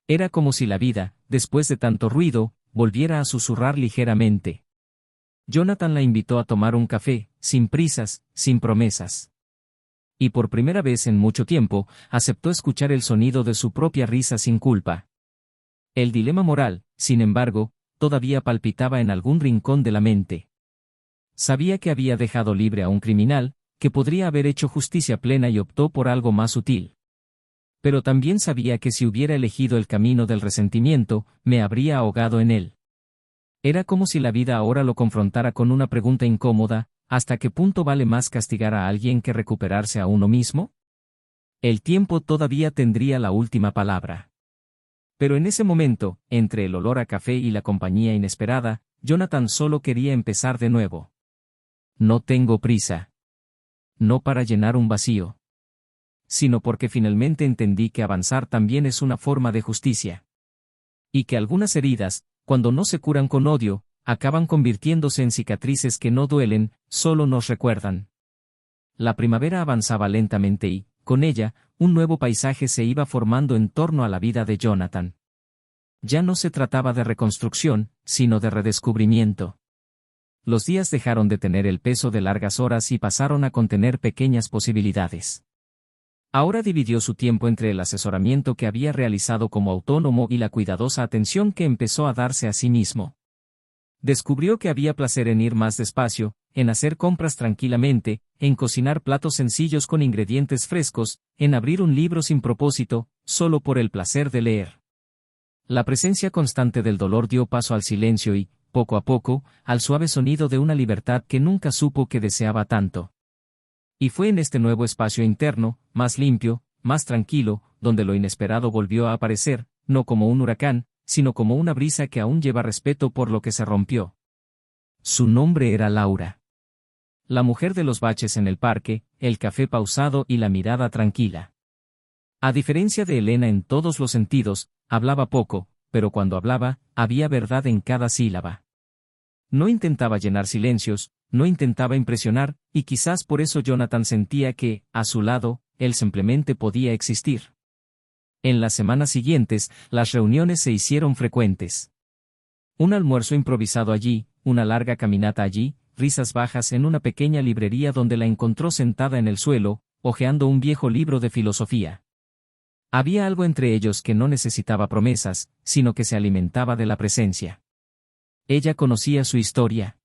Era como si la vida, después de tanto ruido, volviera a susurrar ligeramente. Jonathan la invitó a tomar un café, sin prisas, sin promesas. Y por primera vez en mucho tiempo, aceptó escuchar el sonido de su propia risa sin culpa. El dilema moral, sin embargo, todavía palpitaba en algún rincón de la mente. Sabía que había dejado libre a un criminal, que podría haber hecho justicia plena y optó por algo más sutil. Pero también sabía que si hubiera elegido el camino del resentimiento, me habría ahogado en él. Era como si la vida ahora lo confrontara con una pregunta incómoda: ¿hasta qué punto vale más castigar a alguien que recuperarse a uno mismo? El tiempo todavía tendría la última palabra. Pero en ese momento, entre el olor a café y la compañía inesperada, Jonathan solo quería empezar de nuevo. No tengo prisa. No para llenar un vacío, sino porque finalmente entendí que avanzar también es una forma de justicia. Y que algunas heridas, cuando no se curan con odio, acaban convirtiéndose en cicatrices que no duelen, solo nos recuerdan. La primavera avanzaba lentamente y, con ella, un nuevo paisaje se iba formando en torno a la vida de Jonathan. Ya no se trataba de reconstrucción, sino de redescubrimiento. Los días dejaron de tener el peso de largas horas y pasaron a contener pequeñas posibilidades. Ahora dividió su tiempo entre el asesoramiento que había realizado como autónomo y la cuidadosa atención que empezó a darse a sí mismo. Descubrió que había placer en ir más despacio, en hacer compras tranquilamente, en cocinar platos sencillos con ingredientes frescos, en abrir un libro sin propósito, solo por el placer de leer. La presencia constante del dolor dio paso al silencio y, poco a poco, al suave sonido de una libertad que nunca supo que deseaba tanto. Y fue en este nuevo espacio interno, más limpio, más tranquilo, donde lo inesperado volvió a aparecer, no como un huracán, sino como una brisa que aún lleva respeto por lo que se rompió. Su nombre era Laura. La mujer de los baches en el parque, el café pausado y la mirada tranquila. A diferencia de Elena en todos los sentidos, hablaba poco, pero cuando hablaba, había verdad en cada sílaba. No intentaba llenar silencios, no intentaba impresionar, y quizás por eso Jonathan sentía que, a su lado, él simplemente podía existir. En las semanas siguientes, las reuniones se hicieron frecuentes. Un almuerzo improvisado allí, una larga caminata allí, risas bajas en una pequeña librería donde la encontró sentada en el suelo, hojeando un viejo libro de filosofía. Había algo entre ellos que no necesitaba promesas, sino que se alimentaba de la presencia. Ella conocía su historia.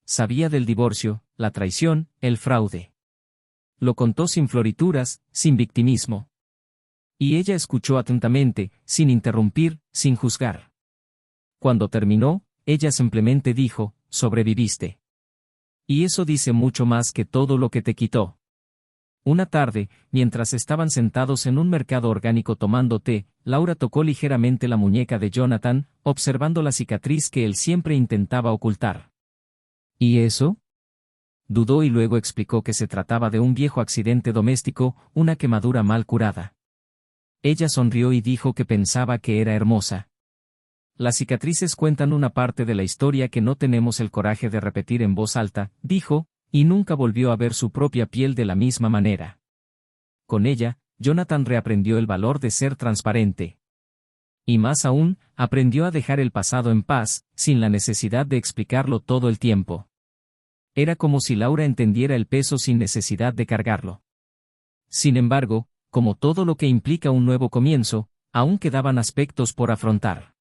Sabía del divorcio, la traición, el fraude. Lo contó sin florituras, sin victimismo. Y ella escuchó atentamente, sin interrumpir, sin juzgar. Cuando terminó, ella simplemente dijo: sobreviviste. Y eso dice mucho más que todo lo que te quitó. Una tarde, mientras estaban sentados en un mercado orgánico tomando té, Laura tocó ligeramente la muñeca de Jonathan, observando la cicatriz que él siempre intentaba ocultar. ¿Y eso? Dudó y luego explicó que se trataba de un viejo accidente doméstico, una quemadura mal curada. Ella sonrió y dijo que pensaba que era hermosa. Las cicatrices cuentan una parte de la historia que no tenemos el coraje de repetir en voz alta, dijo, y nunca volvió a ver su propia piel de la misma manera. Con ella, Jonathan reaprendió el valor de ser transparente. Y más aún, aprendió a dejar el pasado en paz, sin la necesidad de explicarlo todo el tiempo. Era como si Laura entendiera el peso sin necesidad de cargarlo. Sin embargo, como todo lo que implica un nuevo comienzo, aún quedaban aspectos por afrontar.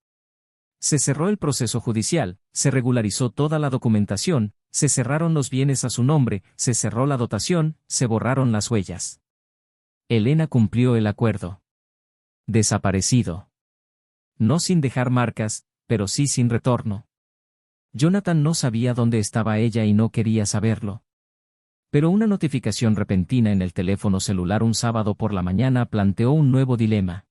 Se cerró el proceso judicial, se regularizó toda la documentación, se cerraron los bienes a su nombre, se cerró la dotación, se borraron las huellas. Elena cumplió el acuerdo. Desaparecido. No sin dejar marcas, pero sí sin retorno. Jonathan no sabía dónde estaba ella y no quería saberlo. Pero una notificación repentina en el teléfono celular un sábado por la mañana planteó un nuevo dilema.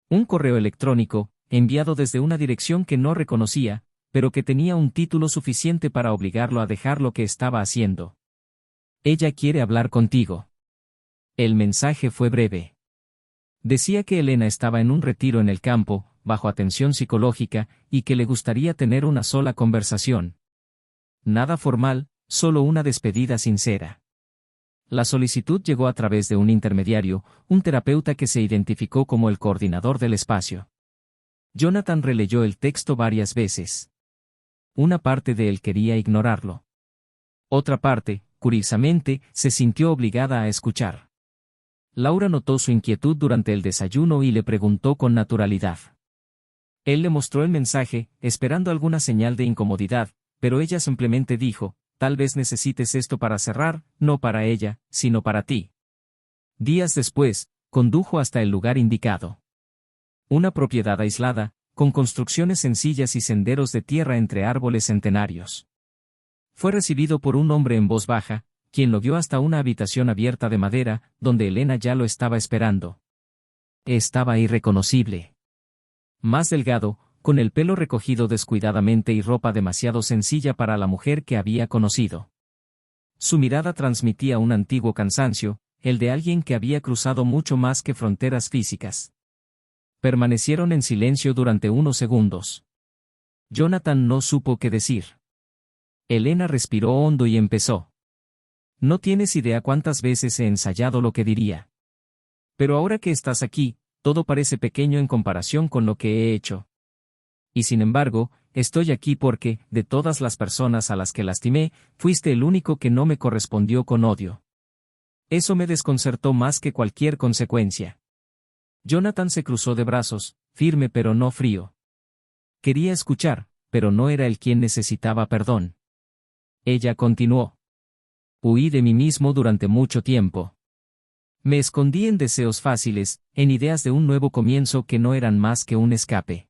Un correo electrónico, enviado desde una dirección que no reconocía, pero que tenía un título suficiente para obligarlo a dejar lo que estaba haciendo. Ella quiere hablar contigo. El mensaje fue breve. Decía que Elena estaba en un retiro en el campo, bajo atención psicológica, y que le gustaría tener una sola conversación. Nada formal, solo una despedida sincera. La solicitud llegó a través de un intermediario, un terapeuta que se identificó como el coordinador del espacio. Jonathan releyó el texto varias veces. Una parte de él quería ignorarlo. Otra parte, curiosamente, se sintió obligada a escuchar. Laura notó su inquietud durante el desayuno y le preguntó con naturalidad. Él le mostró el mensaje, esperando alguna señal de incomodidad, pero ella simplemente dijo, tal vez necesites esto para cerrar, no para ella, sino para ti. Días después, condujo hasta el lugar indicado. Una propiedad aislada, con construcciones sencillas y senderos de tierra entre árboles centenarios. Fue recibido por un hombre en voz baja, quien lo guió hasta una habitación abierta de madera, donde Elena ya lo estaba esperando. Estaba irreconocible. Más delgado, con el pelo recogido descuidadamente y ropa demasiado sencilla para la mujer que había conocido. Su mirada transmitía un antiguo cansancio, el de alguien que había cruzado mucho más que fronteras físicas. Permanecieron en silencio durante unos segundos. Jonathan no supo qué decir. Elena respiró hondo y empezó. No tienes idea cuántas veces he ensayado lo que diría. Pero ahora que estás aquí, todo parece pequeño en comparación con lo que he hecho. Y sin embargo, estoy aquí porque, de todas las personas a las que lastimé, fuiste el único que no me correspondió con odio. Eso me desconcertó más que cualquier consecuencia. Jonathan se cruzó de brazos, firme pero no frío. Quería escuchar, pero no era él quien necesitaba perdón. Ella continuó. Huí de mí mismo durante mucho tiempo. Me escondí en deseos fáciles, en ideas de un nuevo comienzo que no eran más que un escape.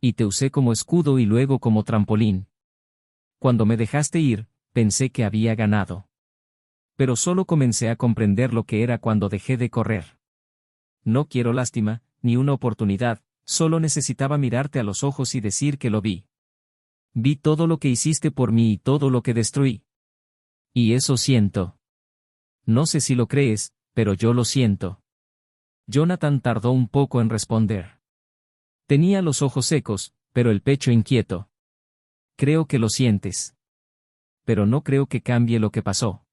Y te usé como escudo y luego como trampolín. Cuando me dejaste ir, pensé que había ganado. Pero solo comencé a comprender lo que era cuando dejé de correr. No quiero lástima, ni una oportunidad, solo necesitaba mirarte a los ojos y decir que lo vi. Vi todo lo que hiciste por mí y todo lo que destruí. Y eso siento. No sé si lo crees, pero yo lo siento. Jonathan tardó un poco en responder. Tenía los ojos secos, pero el pecho inquieto. Creo que lo sientes. Pero no creo que cambie lo que pasó.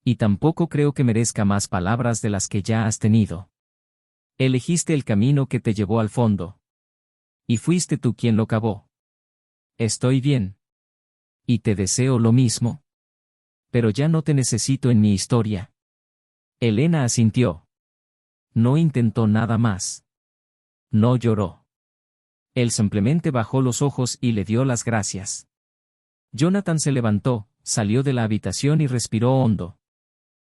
Y tampoco creo que merezca más palabras de las que ya has tenido. Elegiste el camino que te llevó al fondo. Y fuiste tú quien lo cavó. Estoy bien. Y te deseo lo mismo. Pero ya no te necesito en mi historia. Elena asintió. No intentó nada más. No lloró. Él simplemente bajó los ojos y le dio las gracias. Jonathan se levantó, salió de la habitación y respiró hondo.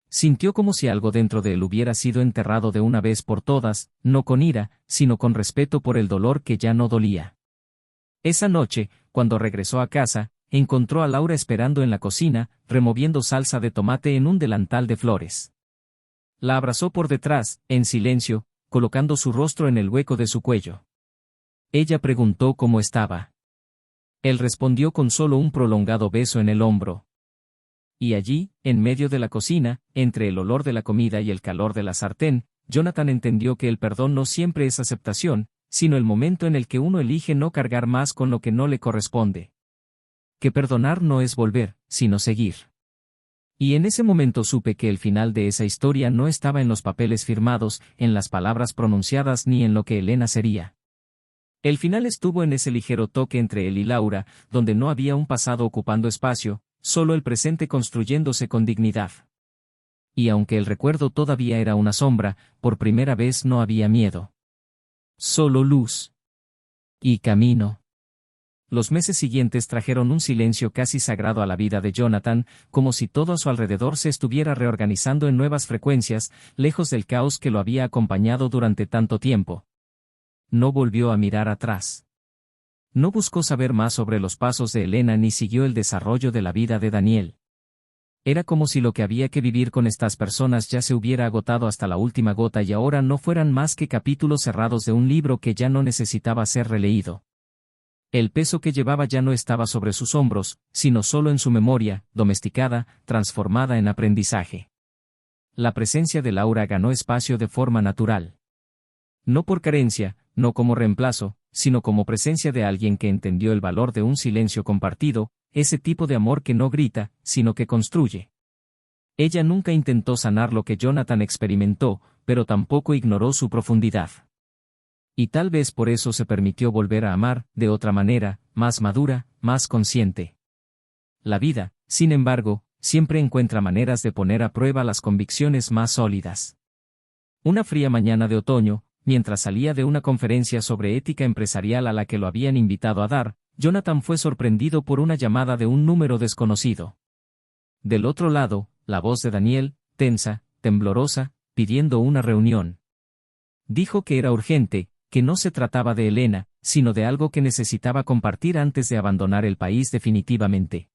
Sintió como si algo dentro de él hubiera sido enterrado de una vez por todas, no con ira, sino con respeto por el dolor que ya no dolía. Esa noche, cuando regresó a casa, encontró a Laura esperando en la cocina, removiendo salsa de tomate en un delantal de flores. La abrazó por detrás, en silencio, colocando su rostro en el hueco de su cuello. Ella preguntó cómo estaba. Él respondió con solo un prolongado beso en el hombro. Y allí, en medio de la cocina, entre el olor de la comida y el calor de la sartén, Jonathan entendió que el perdón no siempre es aceptación, sino el momento en el que uno elige no cargar más con lo que no le corresponde. Que perdonar no es volver, sino seguir. Y en ese momento supe que el final de esa historia no estaba en los papeles firmados, en las palabras pronunciadas ni en lo que Elena sería. El final estuvo en ese ligero toque entre él y Laura, donde no había un pasado ocupando espacio, solo el presente construyéndose con dignidad. Y aunque el recuerdo todavía era una sombra, por primera vez no había miedo. Solo luz. Y camino. Los meses siguientes trajeron un silencio casi sagrado a la vida de Jonathan, como si todo a su alrededor se estuviera reorganizando en nuevas frecuencias, lejos del caos que lo había acompañado durante tanto tiempo. No volvió a mirar atrás. No buscó saber más sobre los pasos de Elena ni siguió el desarrollo de la vida de Daniel. Era como si lo que había que vivir con estas personas ya se hubiera agotado hasta la última gota y ahora no fueran más que capítulos cerrados de un libro que ya no necesitaba ser releído. El peso que llevaba ya no estaba sobre sus hombros, sino solo en su memoria, domesticada, transformada en aprendizaje. La presencia de Laura ganó espacio de forma natural. No por carencia, no como reemplazo, sino como presencia de alguien que entendió el valor de un silencio compartido, ese tipo de amor que no grita, sino que construye. Ella nunca intentó sanar lo que Jonathan experimentó, pero tampoco ignoró su profundidad. Y tal vez por eso se permitió volver a amar, de otra manera, más madura, más consciente. La vida, sin embargo, siempre encuentra maneras de poner a prueba las convicciones más sólidas. Una fría mañana de otoño, mientras salía de una conferencia sobre ética empresarial a la que lo habían invitado a dar, Jonathan fue sorprendido por una llamada de un número desconocido. Del otro lado, la voz de Daniel, tensa, temblorosa, pidiendo una reunión. Dijo que era urgente, que no se trataba de Elena, sino de algo que necesitaba compartir antes de abandonar el país definitivamente.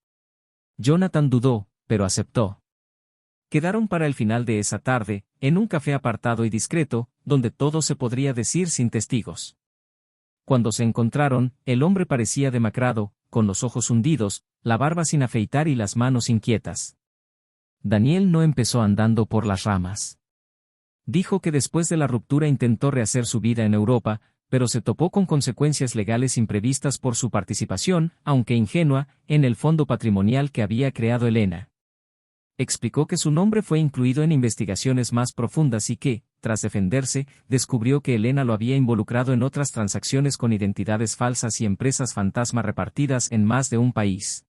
Jonathan dudó, pero aceptó. Quedaron para el final de esa tarde, en un café apartado y discreto, donde todo se podría decir sin testigos. Cuando se encontraron, el hombre parecía demacrado, con los ojos hundidos, la barba sin afeitar y las manos inquietas. Daniel no empezó andando por las ramas. Dijo que después de la ruptura intentó rehacer su vida en Europa, pero se topó con consecuencias legales imprevistas por su participación, aunque ingenua, en el fondo patrimonial que había creado Elena. Explicó que su nombre fue incluido en investigaciones más profundas y que, tras defenderse, descubrió que Elena lo había involucrado en otras transacciones con identidades falsas y empresas fantasma repartidas en más de un país.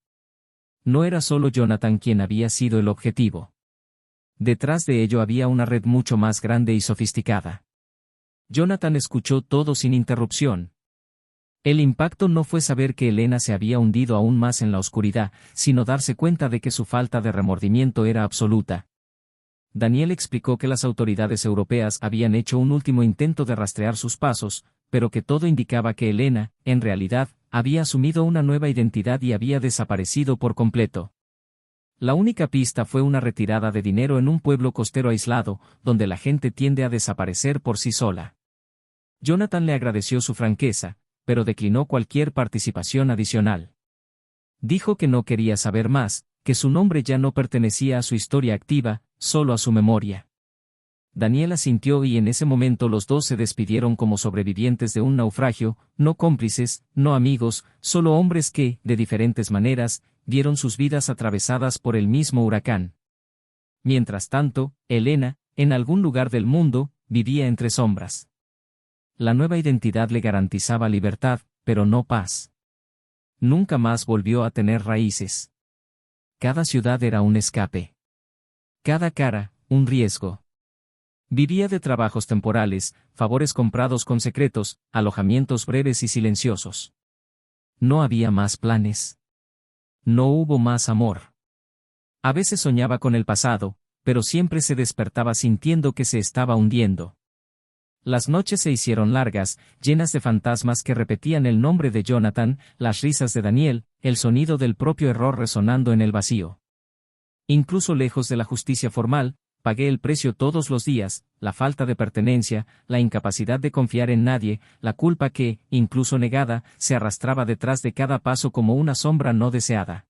No era solo Jonathan quien había sido el objetivo. Detrás de ello había una red mucho más grande y sofisticada. Jonathan escuchó todo sin interrupción. El impacto no fue saber que Elena se había hundido aún más en la oscuridad, sino darse cuenta de que su falta de remordimiento era absoluta. Daniel explicó que las autoridades europeas habían hecho un último intento de rastrear sus pasos, pero que todo indicaba que Elena, en realidad, había asumido una nueva identidad y había desaparecido por completo. La única pista fue una retirada de dinero en un pueblo costero aislado, donde la gente tiende a desaparecer por sí sola. Jonathan le agradeció su franqueza, pero declinó cualquier participación adicional. Dijo que no quería saber más, que su nombre ya no pertenecía a su historia activa, solo a su memoria. Daniel asintió y en ese momento los dos se despidieron como sobrevivientes de un naufragio, no cómplices, no amigos, solo hombres que, de diferentes maneras, vieron sus vidas atravesadas por el mismo huracán. Mientras tanto, Elena, en algún lugar del mundo, vivía entre sombras. La nueva identidad le garantizaba libertad, pero no paz. Nunca más volvió a tener raíces. Cada ciudad era un escape. Cada cara, un riesgo. Vivía de trabajos temporales, favores comprados con secretos, alojamientos breves y silenciosos. No había más planes. No hubo más amor. A veces soñaba con el pasado, pero siempre se despertaba sintiendo que se estaba hundiendo. Las noches se hicieron largas, llenas de fantasmas que repetían el nombre de Jonathan, las risas de Daniel, el sonido del propio error resonando en el vacío. Incluso lejos de la justicia formal, pagué el precio todos los días, la falta de pertenencia, la incapacidad de confiar en nadie, la culpa que, incluso negada, se arrastraba detrás de cada paso como una sombra no deseada.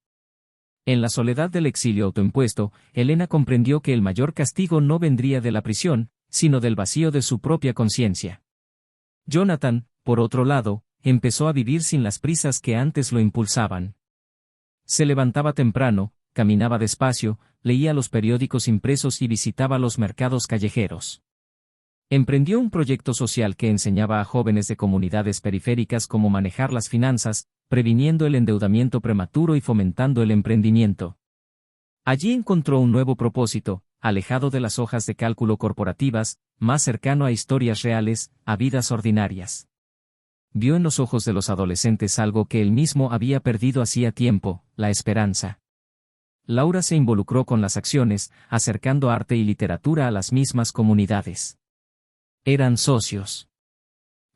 En la soledad del exilio autoimpuesto, Elena comprendió que el mayor castigo no vendría de la prisión, sino del vacío de su propia conciencia. Jonathan, por otro lado, empezó a vivir sin las prisas que antes lo impulsaban. Se levantaba temprano, caminaba despacio, leía los periódicos impresos y visitaba los mercados callejeros. Emprendió un proyecto social que enseñaba a jóvenes de comunidades periféricas cómo manejar las finanzas, previniendo el endeudamiento prematuro y fomentando el emprendimiento. Allí encontró un nuevo propósito, alejado de las hojas de cálculo corporativas, más cercano a historias reales, a vidas ordinarias. Vio en los ojos de los adolescentes algo que él mismo había perdido hacía tiempo, la esperanza. Laura se involucró con las acciones, acercando arte y literatura a las mismas comunidades. Eran socios.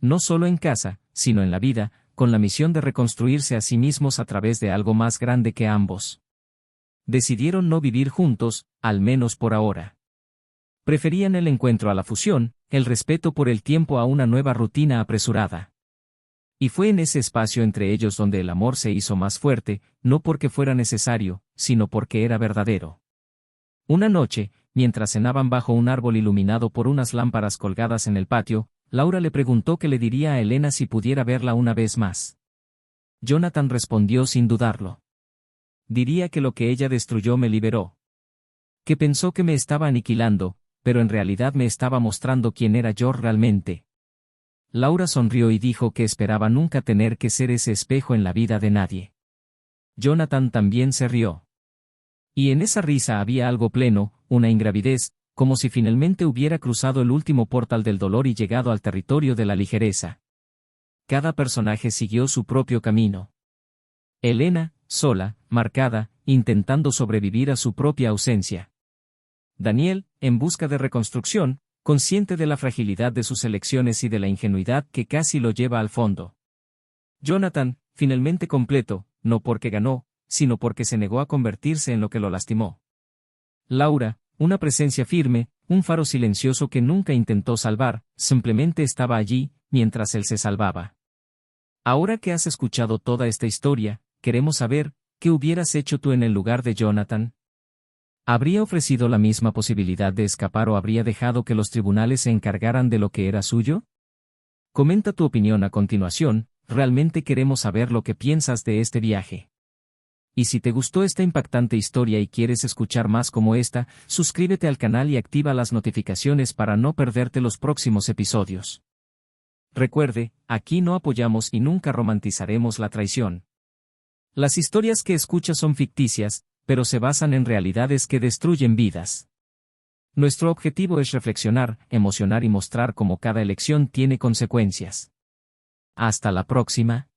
no solo en casa, sino en la vida, con la misión de reconstruirse a sí mismos a través de algo más grande que ambos. Decidieron no vivir juntos, al menos por ahora. Preferían el encuentro a la fusión, el respeto por el tiempo a una nueva rutina apresurada. Y fue en ese espacio entre ellos donde el amor se hizo más fuerte, no porque fuera necesario, sino porque era verdadero. Una noche, mientras cenaban bajo un árbol iluminado por unas lámparas colgadas en el patio, Laura le preguntó qué le diría a Elena si pudiera verla una vez más. Jonathan respondió sin dudarlo. Diría que lo que ella destruyó me liberó. Que pensó que me estaba aniquilando, pero en realidad me estaba mostrando quién era yo realmente. Laura sonrió y dijo que esperaba nunca tener que ser ese espejo en la vida de nadie. Jonathan también se rió. Y en esa risa había algo pleno, una ingravidez, como si finalmente hubiera cruzado el último portal del dolor y llegado al territorio de la ligereza. Cada personaje siguió su propio camino. Elena, sola, marcada, intentando sobrevivir a su propia ausencia. Daniel, en busca de reconstrucción, consciente de la fragilidad de sus elecciones y de la ingenuidad que casi lo lleva al fondo. Jonathan, finalmente completo, no porque ganó, sino porque se negó a convertirse en lo que lo lastimó. Laura, una presencia firme, un faro silencioso que nunca intentó salvar, simplemente estaba allí, mientras él se salvaba. Ahora que has escuchado toda esta historia, queremos saber, ¿qué hubieras hecho tú en el lugar de Jonathan? ¿Habría ofrecido la misma posibilidad de escapar o habría dejado que los tribunales se encargaran de lo que era suyo? Comenta tu opinión a continuación, realmente queremos saber lo que piensas de este viaje. Y si te gustó esta impactante historia y quieres escuchar más como esta, suscríbete al canal y activa las notificaciones para no perderte los próximos episodios. Recuerde, aquí no apoyamos y nunca romantizaremos la traición. Las historias que escuchas son ficticias, pero se basan en realidades que destruyen vidas. Nuestro objetivo es reflexionar, emocionar y mostrar cómo cada elección tiene consecuencias. Hasta la próxima.